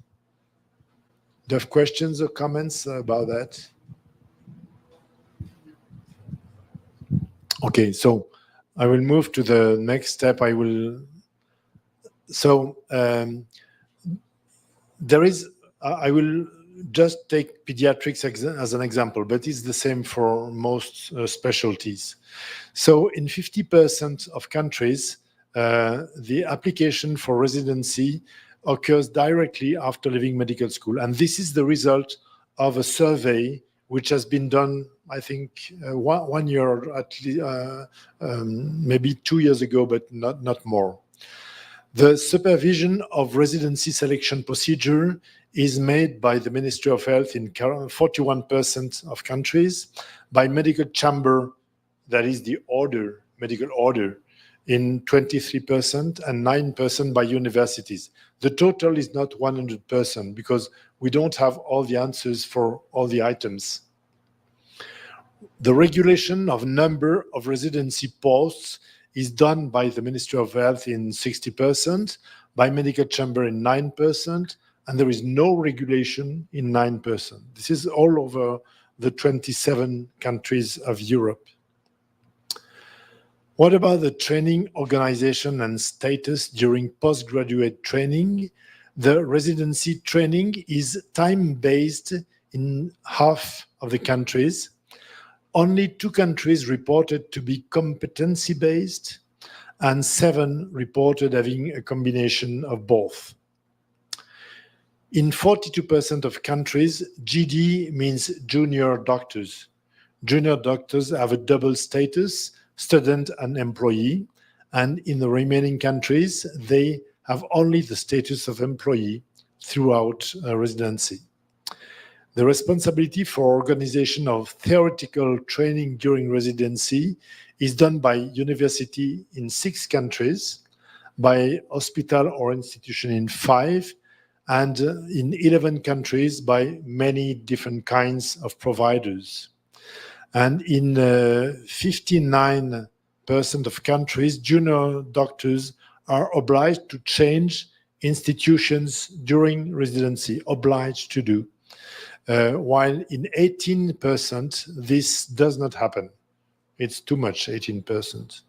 [SPEAKER 4] Do you have questions or comments about that? Okay, so I will move to the next step. I will just take pediatrics as an example, but it's the same for most specialties. So in 50% of countries, the application for residency occurs directly after leaving medical school. And this is the result of a survey which has been done, I think, 1 year, at least, maybe 2 years ago, but not more. The supervision of residency selection procedure is made by the Ministry of Health in 41% of countries, by medical chamber, that is the order, medical order, in 23%, and 9% by universities. The total is not 100% because we don't have all the answers for all the items. The regulation of number of residency posts is done by the Ministry of Health in 60%, by medical chamber in 9%, and there is no regulation in 9%. This is all over the 27 countries of Europe. What about the training organization and status during postgraduate training? The residency training is time-based in half of the countries. Only 2 countries reported to be competency-based, and 7 reported having a combination of both. In 42% of countries, GD means junior doctors. Junior doctors have a double status, student and employee, and in the remaining countries, they have only the status of employee throughout residency. The responsibility for organization of theoretical training during residency is done by university in 6 countries, by hospital or institution in 5, and in 11 countries by many different kinds of providers. And in 59% of countries, junior doctors are obliged to change institutions during residency obliged to do, while in 18% this does not happen. It's too much, 18%.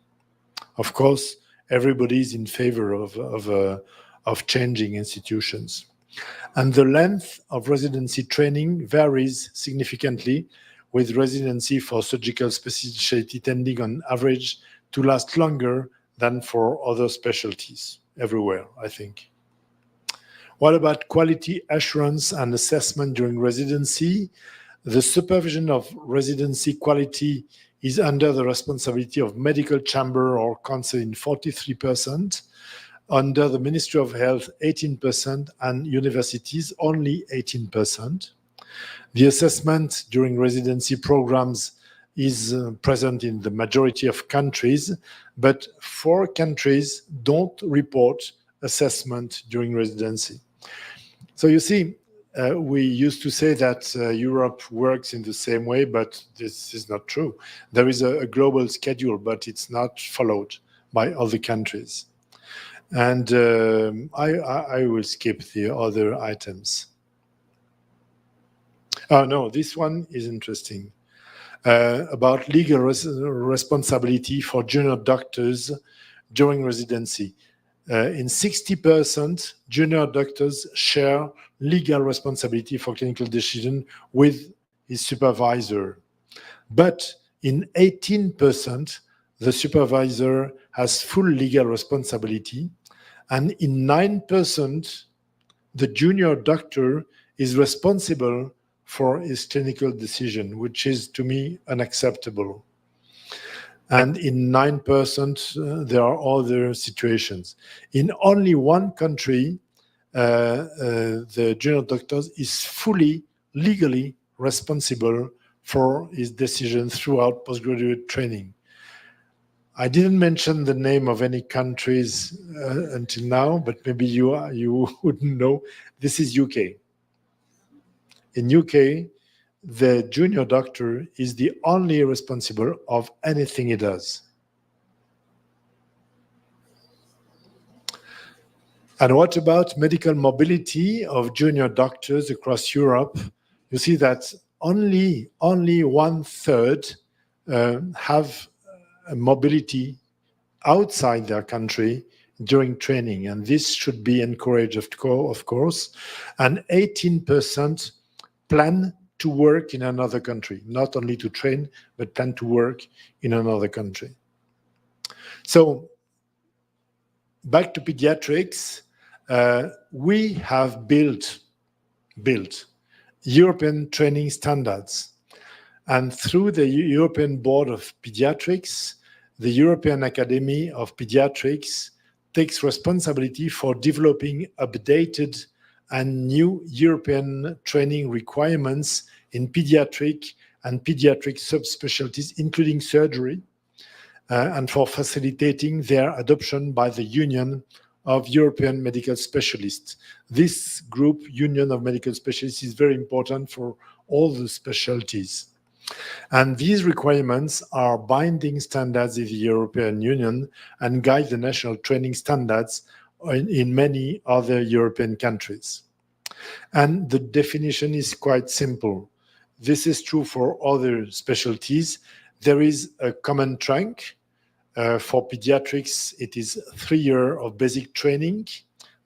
[SPEAKER 4] Of course, everybody is in favor of changing institutions. And the length of residency training varies significantly, with residency for surgical specialty tending on average to last longer than for other specialties everywhere, I think. What about quality assurance and assessment during residency? The supervision of residency quality is under the responsibility of medical chamber or council in 43%, under the Ministry of Health 18%, and universities only 18%. The assessment during residency programs is present in the majority of countries, but 4 countries don't report assessment during residency. So you see, we used to say that Europe works in the same way, but this is not true. There is a global schedule, but it's not followed by other countries. And I will skip the other items. Oh no, this one is interesting. About legal responsibility for junior doctors during residency. In 60%, junior doctors share legal responsibility for clinical decision with his supervisor. But in 18%, the supervisor has full legal responsibility. And in 9%, the junior doctor is responsible for his clinical decision, which is, to me, unacceptable. And in 9%, there are other situations. In only one country, the junior doctor is fully legally responsible for his decision throughout postgraduate training. I didn't mention the name of any countries until now, but maybe you wouldn't know. This is UK. In UK, the junior doctor is the only responsible of anything he does. And what about medical mobility of junior doctors across Europe? You see that only 1/3 have a mobility outside their country during training, and this should be encouraged, of course. And 18% plan to work in another country, not only to train, but plan to work in another country. So back to pediatrics, we have built European training standards. And through the European Board of Pediatrics, the European Academy of Pediatrics takes responsibility for developing updated and new European training requirements in pediatric and pediatric subspecialties, including surgery, and for facilitating their adoption by the Union of European Medical Specialists. This group, Union of Medical Specialists, is very important for all the specialties. And these requirements are binding standards in the European Union and guide the national training standards in many other European countries. And the definition is quite simple. This is true for other specialties. There is a common track. For pediatrics, it is 3 years of basic training,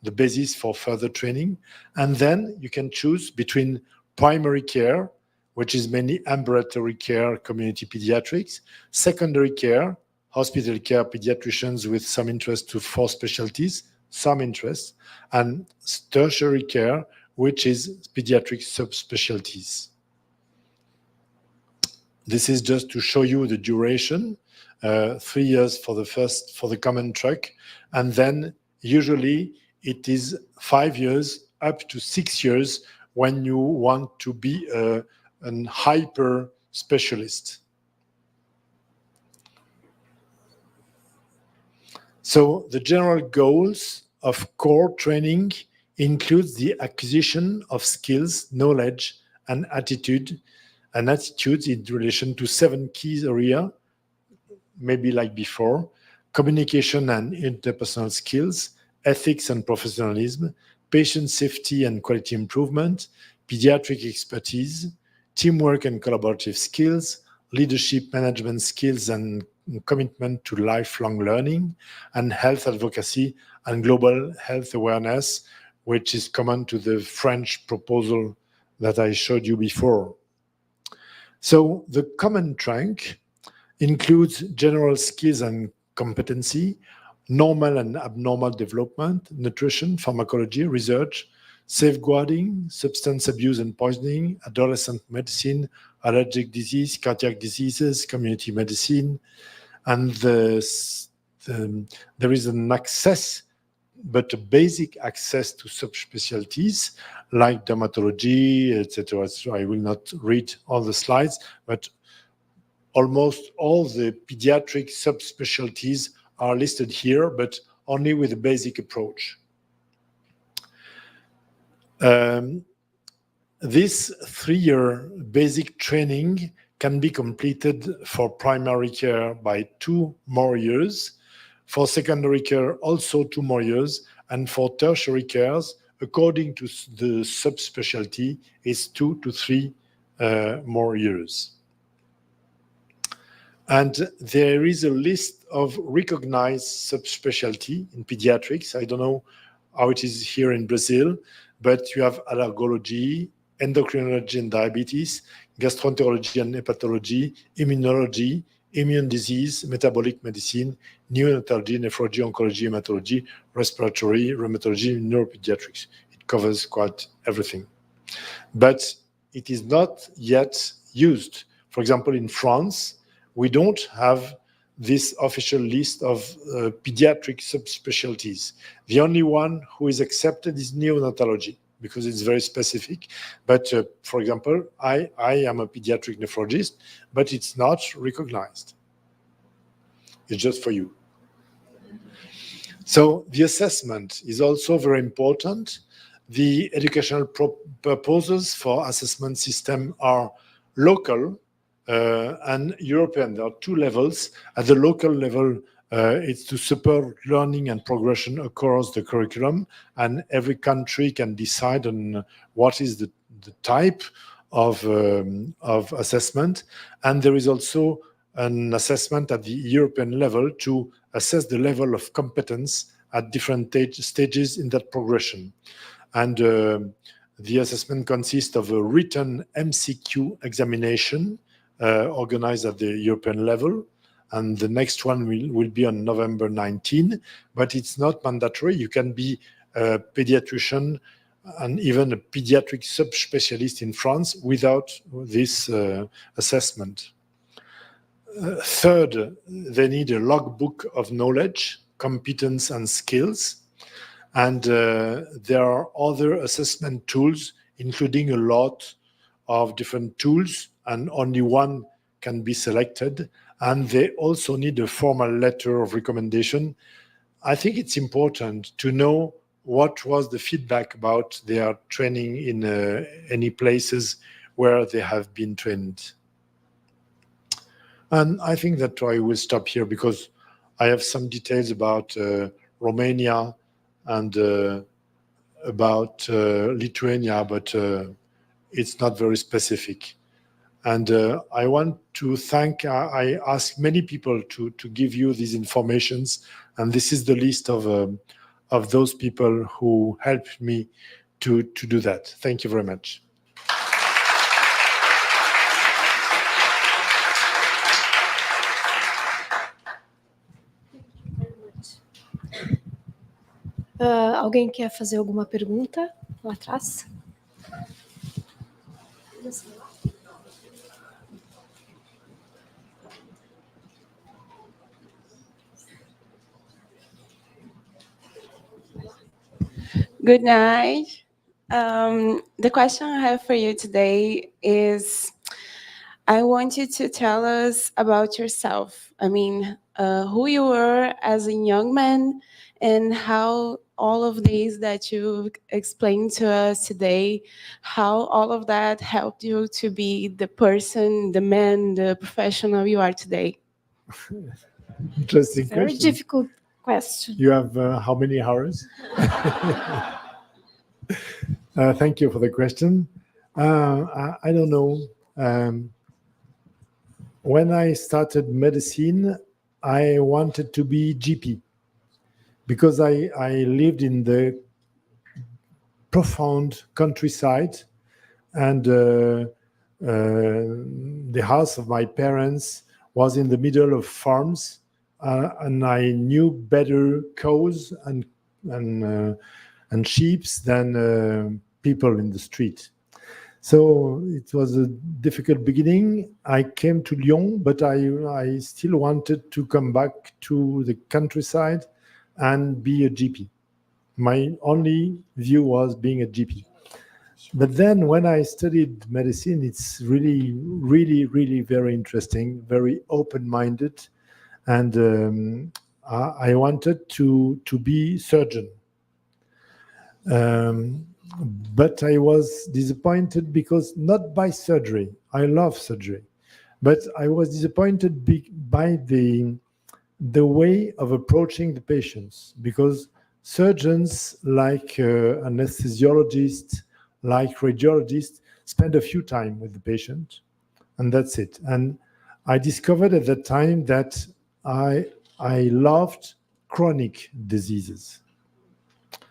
[SPEAKER 4] the basis for further training. And then you can choose between primary care, which is mainly ambulatory care, community pediatrics, secondary care, hospital care, pediatricians with some interest to 4 specialties, some interest, and tertiary care, which is pediatric subspecialties. This is just to show you the duration, 3 years for the common track, and then usually it is 5 years up to 6 years when you want to be an hyper specialist. So the general goals of core training includes the acquisition of skills, knowledge, and attitudes in relation to 7 key areas, maybe like before: communication and interpersonal skills, ethics and professionalism, patient safety and quality improvement, pediatric expertise, teamwork and collaborative skills, leadership management skills and commitment to lifelong learning, and health advocacy and global health awareness, which is common to the French proposal that I showed you before. So the common trunk includes general skills and competency, normal and abnormal development, nutrition, pharmacology, research, safeguarding, substance abuse and poisoning, adolescent medicine, allergic disease, cardiac diseases, community medicine, and there is an access, but a basic access to subspecialties like dermatology, etc. So I will not read all the slides, but almost all the pediatric subspecialties are listed here, but only with a basic approach. This 3-year basic training can be completed for primary care by 2 more years, for secondary care also 2 more years, and for tertiary cares, according to the subspecialty, is 2 to 3 more years. And there is a list of recognized subspecialty in pediatrics. I don't know how it is here in Brazil, but you have allergology, endocrinology and diabetes, gastroenterology and hepatology, immunology, immune disease, metabolic medicine, neonatology, nephrology, oncology, hematology, respiratory, rheumatology, neuropediatrics. It covers quite everything. But it is not yet used. For example, in France, we don't have this official list of pediatric subspecialties. The only one who is accepted is neonatology, because it's very specific. But for example, I am a pediatric nephrologist, but it's not recognized. It's just for you. So the assessment is also very important. The educational purposes for assessment system are local and European. There are 2 levels. At the local level, it's to support learning and progression across the curriculum, and every country can decide on what is the type of assessment. And there is also an assessment at the European level to assess the level of competence at different stages in that progression. And the assessment consists of a written MCQ examination organized at the European level, and the next one will be on November 19, but it's not mandatory. You can be a pediatrician and even a pediatric subspecialist in France without this assessment. Third, they need a logbook of knowledge, competence, and skills. And there are other assessment tools, including a lot of different tools, and only one can be selected. And they also need a formal letter of recommendation. I think it's important to know what was the feedback about their training in any places where they have been trained. And I think that I will stop here because I have some details about Romania and about Lithuania, but it's not very specific. And I want to thank, I asked many people to give you these informations, and this is the list of those people who helped me to do that. Thank you very much.
[SPEAKER 2] Alguém quer fazer alguma pergunta lá atrás?
[SPEAKER 5] Good night. The question I have for you today is, I want you to tell us about yourself. I mean, who you were as a young man and how all of these that you explained to us today, how all of that helped you to be the person, the man, the professional you are today.
[SPEAKER 4] Interesting
[SPEAKER 2] Very
[SPEAKER 4] question.
[SPEAKER 2] difficult question.
[SPEAKER 4] You have how many hours? Thank you for the question. I don't know. When I started medicine, I wanted to be GP because I lived in the profound countryside, and the house of my parents was in the middle of farms, and I knew better cows and sheep than people in the street. So it was a difficult beginning. I came to Lyon, but I still wanted to come back to the countryside and be a GP. My only view was being a GP. But then when I studied medicine, it's really, really, really very interesting, very open-minded. And I wanted to be surgeon. But I was disappointed because not by surgery. I love surgery. But I was disappointed by the way of approaching the patients, because surgeons, like anesthesiologists, like radiologists, spend a few time with the patient, and that's it. And I discovered at that time that I loved chronic diseases.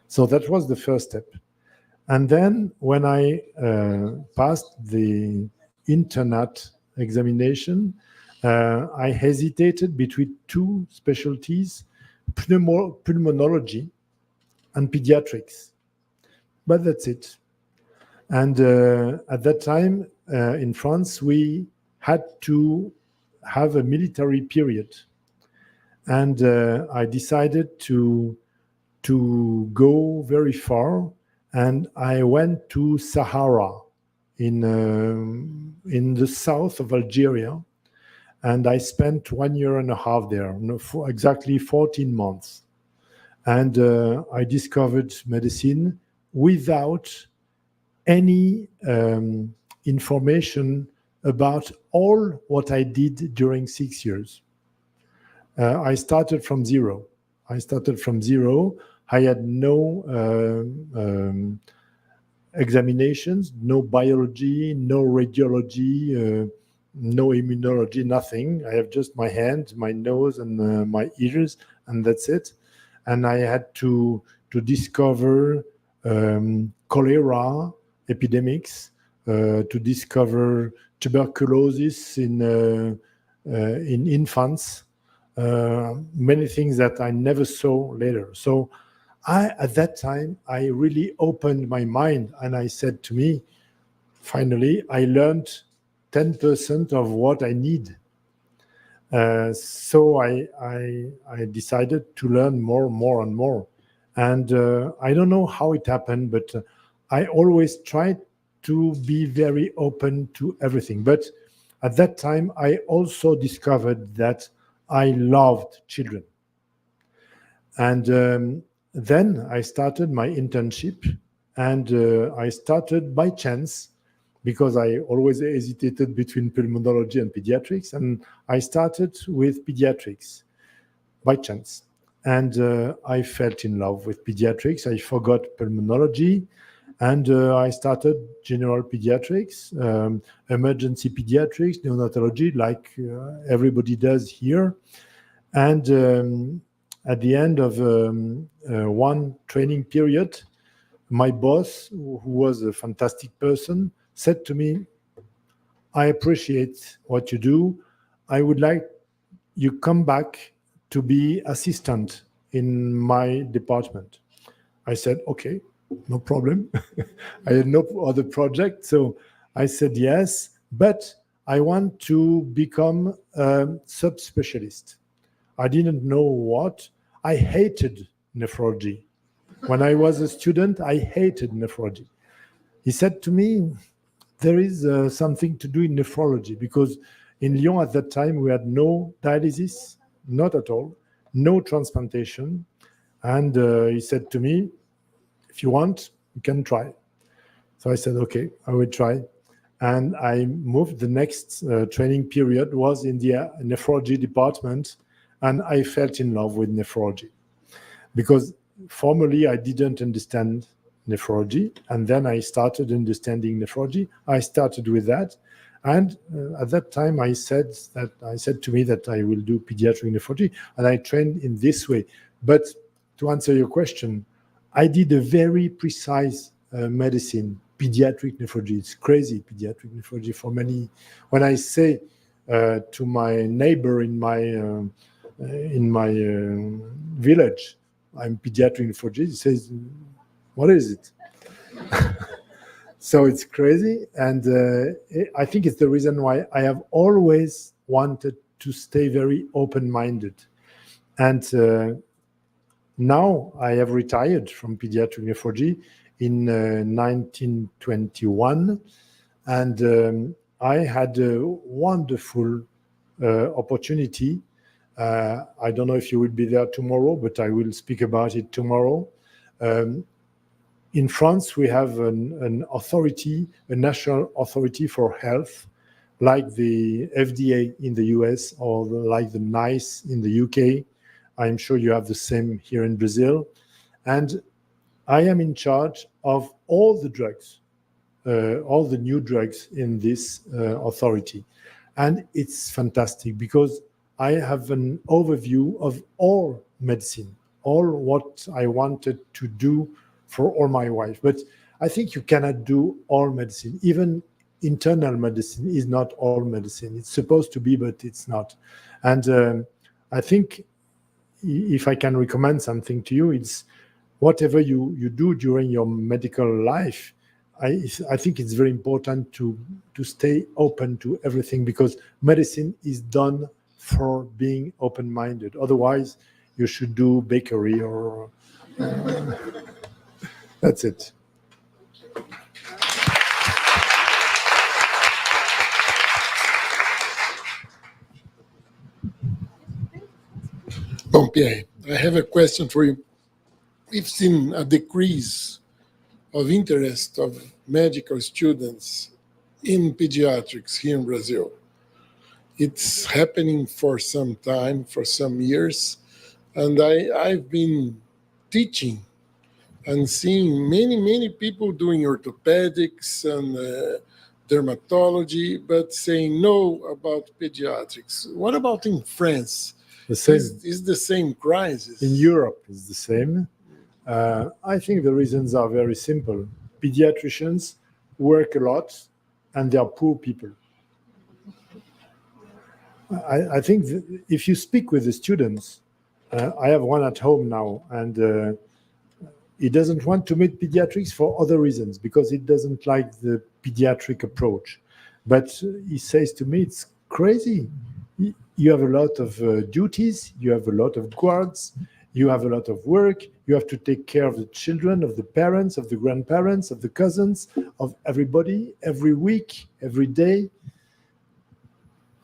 [SPEAKER 4] So that was the first step. And then when I passed the internet examination, I hesitated between two specialties, pulmonology and pediatrics. But that's it. And at that time, in France, we had to have a military period. And I decided to go very far, and I went to Sahara in the south of Algeria, and I spent 1 year and a half there, for exactly 14 months. And I discovered medicine without any information about all what I did during 6 years. I started from zero. I had no examinations, no biology, no radiology, no immunology, nothing. I have just my hand, my nose, and my ears, and that's it. And I had to discover cholera epidemics, to discover tuberculosis in infants, many things that I never saw later. So at that time, I really opened my mind, and I said to me, finally, I learned 10% of what I need. So I decided to learn more and more. And I don't know how it happened, but I always tried to be very open to everything. But at that time, I also discovered that I loved children. And then I started my internship, and I started by chance, because I always hesitated between pulmonology and pediatrics, and I started with pediatrics by chance. And I fell in love with pediatrics. I forgot pulmonology, and I started general pediatrics, emergency pediatrics, neonatology, like everybody does here. And at the end of one training period, my boss, who was a fantastic person, said to me, I appreciate what you do. I would like you come back to be assistant in my department. I said, okay, no problem. I had no other project. So I said yes, but I want to become a subspecialist. I didn't know what. I hated nephrology. When I was a student, I hated nephrology. He said to me, there is something to do in nephrology, because in Lyon at that time, we had no dialysis, not at all, no transplantation. And he said to me, if you want, you can try. So I said, okay, I will try. And I moved. The next training period was in the nephrology department, and I fell in love with nephrology. because formerly I didn't understand nephrology, and then I started understanding nephrology. I started with that, and at that time I said to me that I will do pediatric nephrology, and I trained in this way. But to answer your question, I did a very precise medicine, pediatric nephrology. It's crazy, pediatric nephrology. For many, when I say to my neighbor in my village, I'm pediatric nephrology, he says, "What is it?" So it's crazy, and I think it's the reason why I have always wanted to stay very open-minded. And now I have retired from pediatric nephrology in 1921, and I had a wonderful opportunity. I don't know if you will be there tomorrow, but I will speak about it tomorrow. In France, we have an authority, a national authority for health, like the FDA in the US or like the NICE in the UK. I'm sure you have the same here in Brazil. And I am in charge of all the drugs, all the new drugs in this authority. And it's fantastic because I have an overview of all medicine, all what I wanted to do for all my life. But I think you cannot do all medicine. Even internal medicine is not all medicine. It's supposed to be, but it's not. And I think if I can recommend something to you, it's whatever you do during your medical life, I think it's very important to stay open to everything, because medicine is done for being open-minded. Otherwise, you should do bakery or... That's it.
[SPEAKER 6] Bom, Pierre, I have a question for you. We've seen a decrease of interest of medical students in pediatrics here in Brazil. It's happening for some time, for some years, and I've been teaching and seeing many people doing orthopedics and dermatology, but saying no about pediatrics. What about in France?
[SPEAKER 4] The same.
[SPEAKER 6] Is the same crisis?
[SPEAKER 4] In Europe, it's the same. I think the reasons are very simple. Pediatricians work a lot, and they are poor people. I think if you speak with the students, I have one at home now, and he doesn't want to meet pediatrics for other reasons, because he doesn't like the pediatric approach. But he says to me, it's crazy. You have a lot of duties, you have a lot of guards, you have a lot of work, you have to take care of the children, of the parents, of the grandparents, of the cousins, of everybody, every week, every day,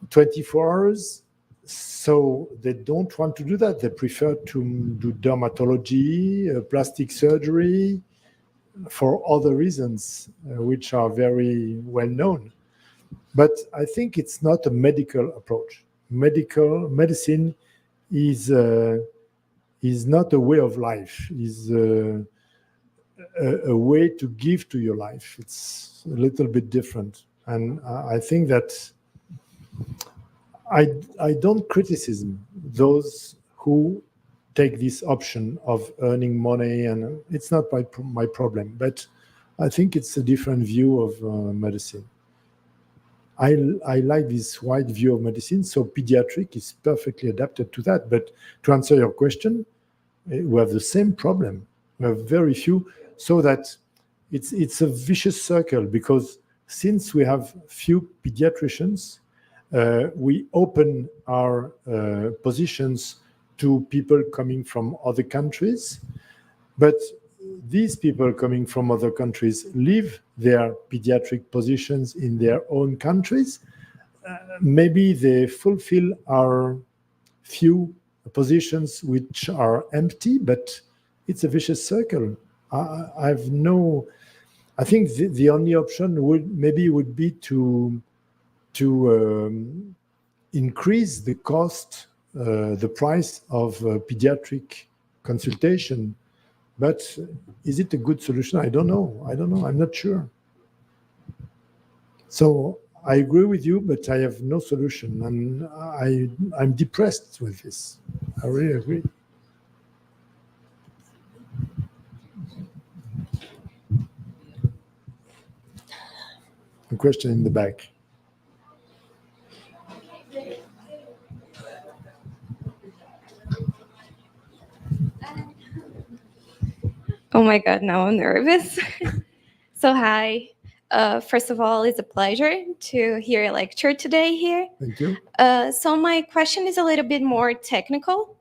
[SPEAKER 4] 24 hours. So they don't want to do that. They prefer to do dermatology, plastic surgery, for other reasons, which are very well known. But I think it's not a medical approach. Medicine is not a way of life, is a way to give to your life. It's a little bit different. And I think that I don't criticize those who take this option of earning money, and it's not my problem. But I think it's a different view of medicine. I like this wide view of medicine, so pediatric is perfectly adapted to that. But to answer your question, we have the same problem. We have very few, so that it's a vicious circle, because since we have few pediatricians, we open our positions to people coming from other countries, but these people coming from other countries leave their pediatric positions in their own countries. Maybe they fulfill our few positions which are empty, but it's a vicious circle. I think the only option would be to increase the cost, the price of pediatric consultation. But is it a good solution? I don't know. I'm not sure. So I agree with you, but I have no solution, and I'm depressed with this. I really agree. A question in the back.
[SPEAKER 7] Oh my God, now I'm nervous. So hi. First of all, it's a pleasure to hear a lecture today here.
[SPEAKER 4] Thank you.
[SPEAKER 7] So my question is a little bit more technical.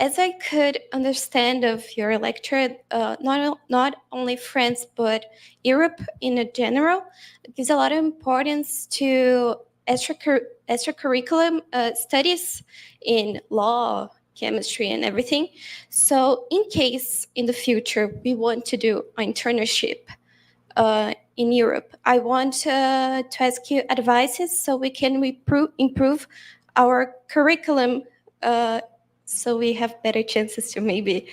[SPEAKER 7] As I could understand of your lecture, not only France, but Europe in a general, gives a lot of importance to extracurriculum studies in law, chemistry, and everything. So in case in the future we want to do an internship in Europe, I want to ask you advices so we can improve our curriculum so we have better chances to maybe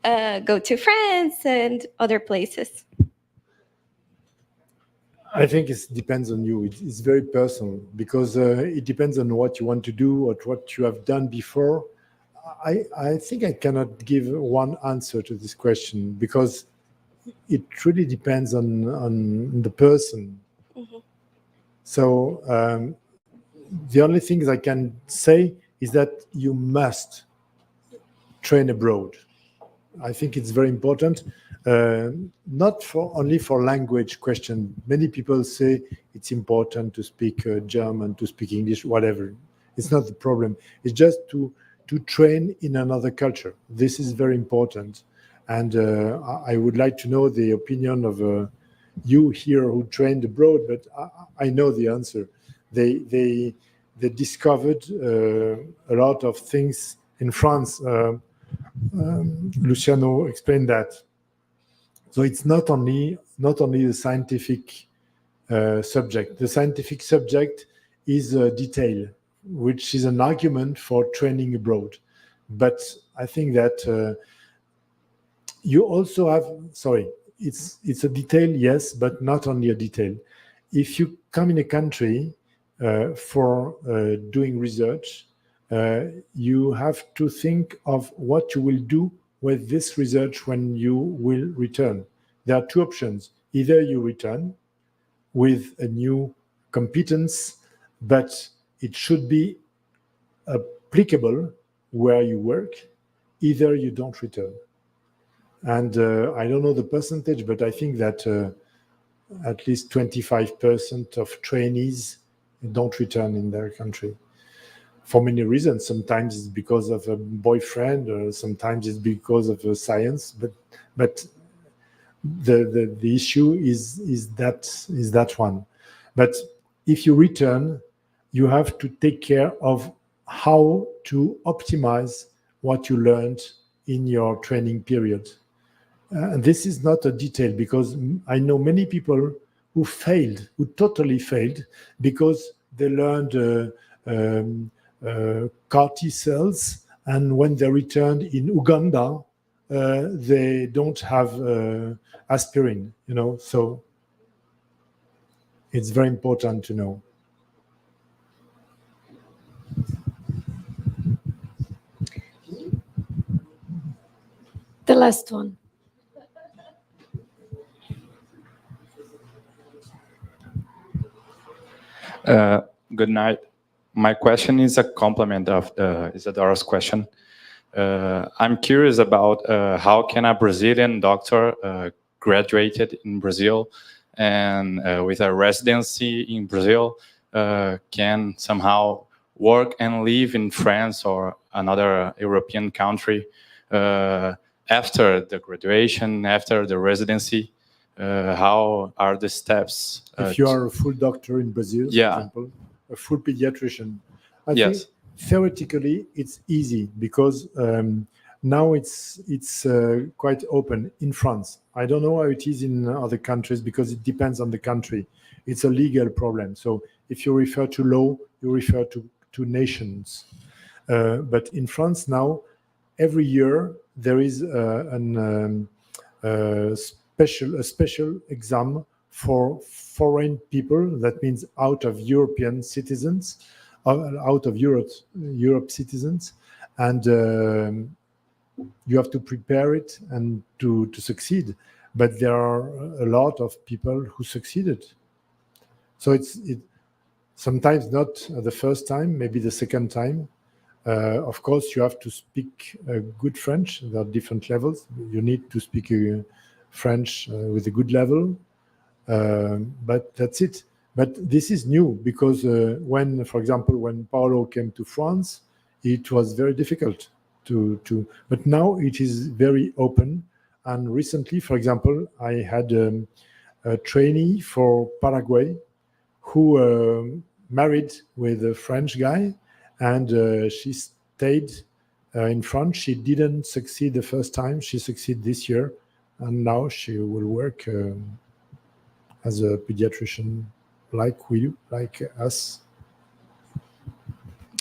[SPEAKER 7] go to France and other places.
[SPEAKER 4] I think it depends on you. It's very personal because it depends on what you want to do or what you have done before. I think I cannot give one answer to this question because it really depends on the person.
[SPEAKER 7] Mm-hmm.
[SPEAKER 4] So the only things I can say is that you must train abroad. I think it's very important, not only for language question. Many people say it's important to speak German, to speak English, whatever. It's not the problem. It's just to train in another culture. This is very important. And I would like to know the opinion of you here who trained abroad, but I know the answer. They discovered a lot of things in France. Luciano explained that. So it's not only the scientific subject. The scientific subject is detail, which is an argument for training abroad. But I think that you also have, it's a detail, yes, but not only a detail. If you come in a country for doing research, you have to think of what you will do with this research when you will return. There are two options. Either you return with a new competence, but it should be applicable where you work. Either you don't return. And I don't know the percentage, but I think that at least 25% of trainees don't return in their country. For many reasons. Sometimes it's because of a boyfriend, or sometimes it's because of science. But the issue is that one. But if you return, you have to take care of how to optimize what you learned in your training period. This is not a detail because I know many people who totally failed because they learned CAR T cells, and when they returned in Uganda, they don't have aspirin, so it's very important to know.
[SPEAKER 2] The last one.
[SPEAKER 8] Good night. My question is a complement of Isadora's question. I'm curious about how can a Brazilian doctor graduated in Brazil and with a residency in Brazil can somehow work and live in France or another European country after the graduation, after the residency. How are the steps?
[SPEAKER 4] If you are a full doctor in Brazil,
[SPEAKER 8] yeah.
[SPEAKER 4] For example, a full pediatrician, I
[SPEAKER 8] yes.
[SPEAKER 4] think theoretically it's easy because now it's quite open in France. I don't know how it is in other countries because it depends on the country. It's a legal problem. So if you refer to law, you refer to nations. But in France now, every year there is a special exam for foreign people. That means out of European citizens, out of Europe citizens, and you have to prepare it and to succeed. But there are a lot of people who succeeded. So it's sometimes not the first time, maybe the second time. Of course, you have to speak good French. There are different levels. You need to speak French with a good level, but that's it. But this is new because when, for example, when Paolo came to France, it was very difficult but now it is very open. And recently, for example, I had a trainee for Paraguay who married with a French guy, and she stayed in France. She didn't succeed the first time. She succeeded this year, and now she will work as a pediatrician like us.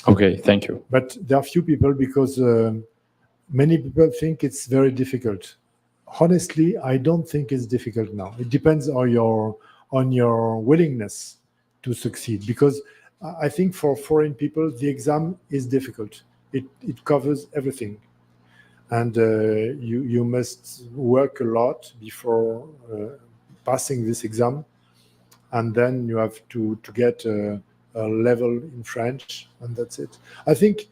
[SPEAKER 8] Okay, thank you.
[SPEAKER 4] But there are few people because many people think it's very difficult. Honestly, I don't think it's difficult now. It depends on your willingness to succeed, because I think for foreign people the exam is difficult. It covers everything, and you must work a lot before passing this exam, and then you have to get a level in French, and that's it. I think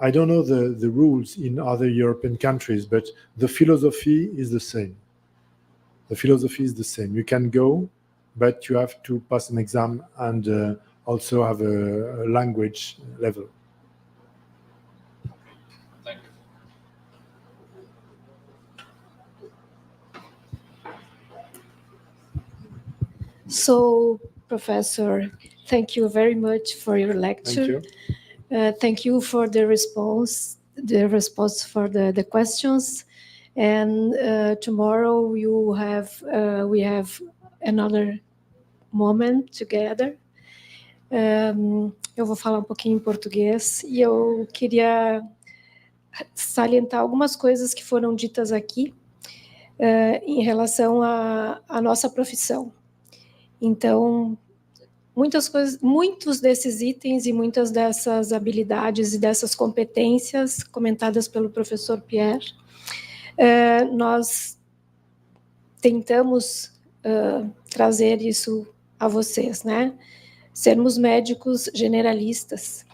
[SPEAKER 4] I don't know the rules in other European countries, but the philosophy is the same. The philosophy is the same. You can go, but you have to pass an exam and also have a language level.
[SPEAKER 8] Thank you.
[SPEAKER 2] So, Professor, thank you very much for your lecture.
[SPEAKER 4] Thank you.
[SPEAKER 2] Thank you for the response for the questions. And tomorrow we have another moment together. Eu vou falar um pouquinho em português e eu queria salientar algumas coisas que foram ditas aqui em relação à nossa profissão. Então, muitos desses itens e muitas dessas habilidades e dessas competências comentadas pelo professor Pierre, nós tentamos trazer isso a vocês, né? Sermos médicos generalistas,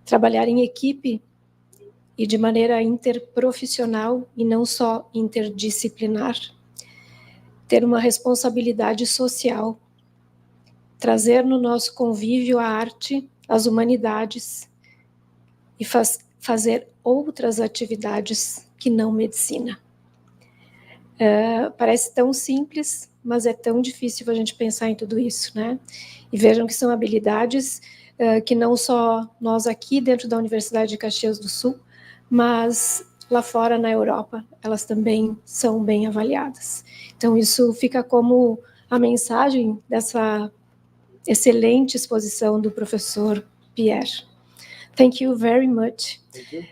[SPEAKER 2] trabalhar em equipe e de maneira interprofissional e não só interdisciplinar, ter uma responsabilidade social, trazer no nosso convívio a arte, as humanidades e fazer outras atividades que não medicina. Parece tão simples, mas é tão difícil a gente pensar em tudo isso, né? E vejam que são habilidades que não só nós aqui dentro da Universidade de Caxias do Sul, mas lá fora na Europa, elas também são bem avaliadas. Então isso fica como a mensagem dessa excelente exposição do professor Pierre. Thank you very much.
[SPEAKER 4] Thank you.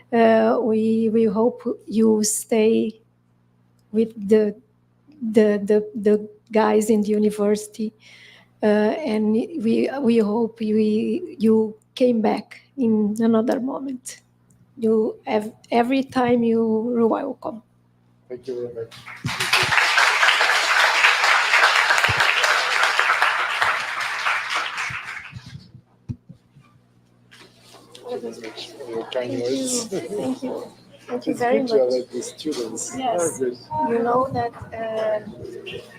[SPEAKER 2] We hope you stay with the guys in the university, and we hope you came back in another moment. You have every time you're welcome.
[SPEAKER 4] Thank you very much. Your kind words.
[SPEAKER 2] Thank you. Thank you very
[SPEAKER 4] It's good to
[SPEAKER 2] much.
[SPEAKER 4] have the students.
[SPEAKER 2] Yes.
[SPEAKER 4] Very good.
[SPEAKER 2] You know that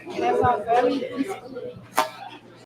[SPEAKER 2] we have a very difficult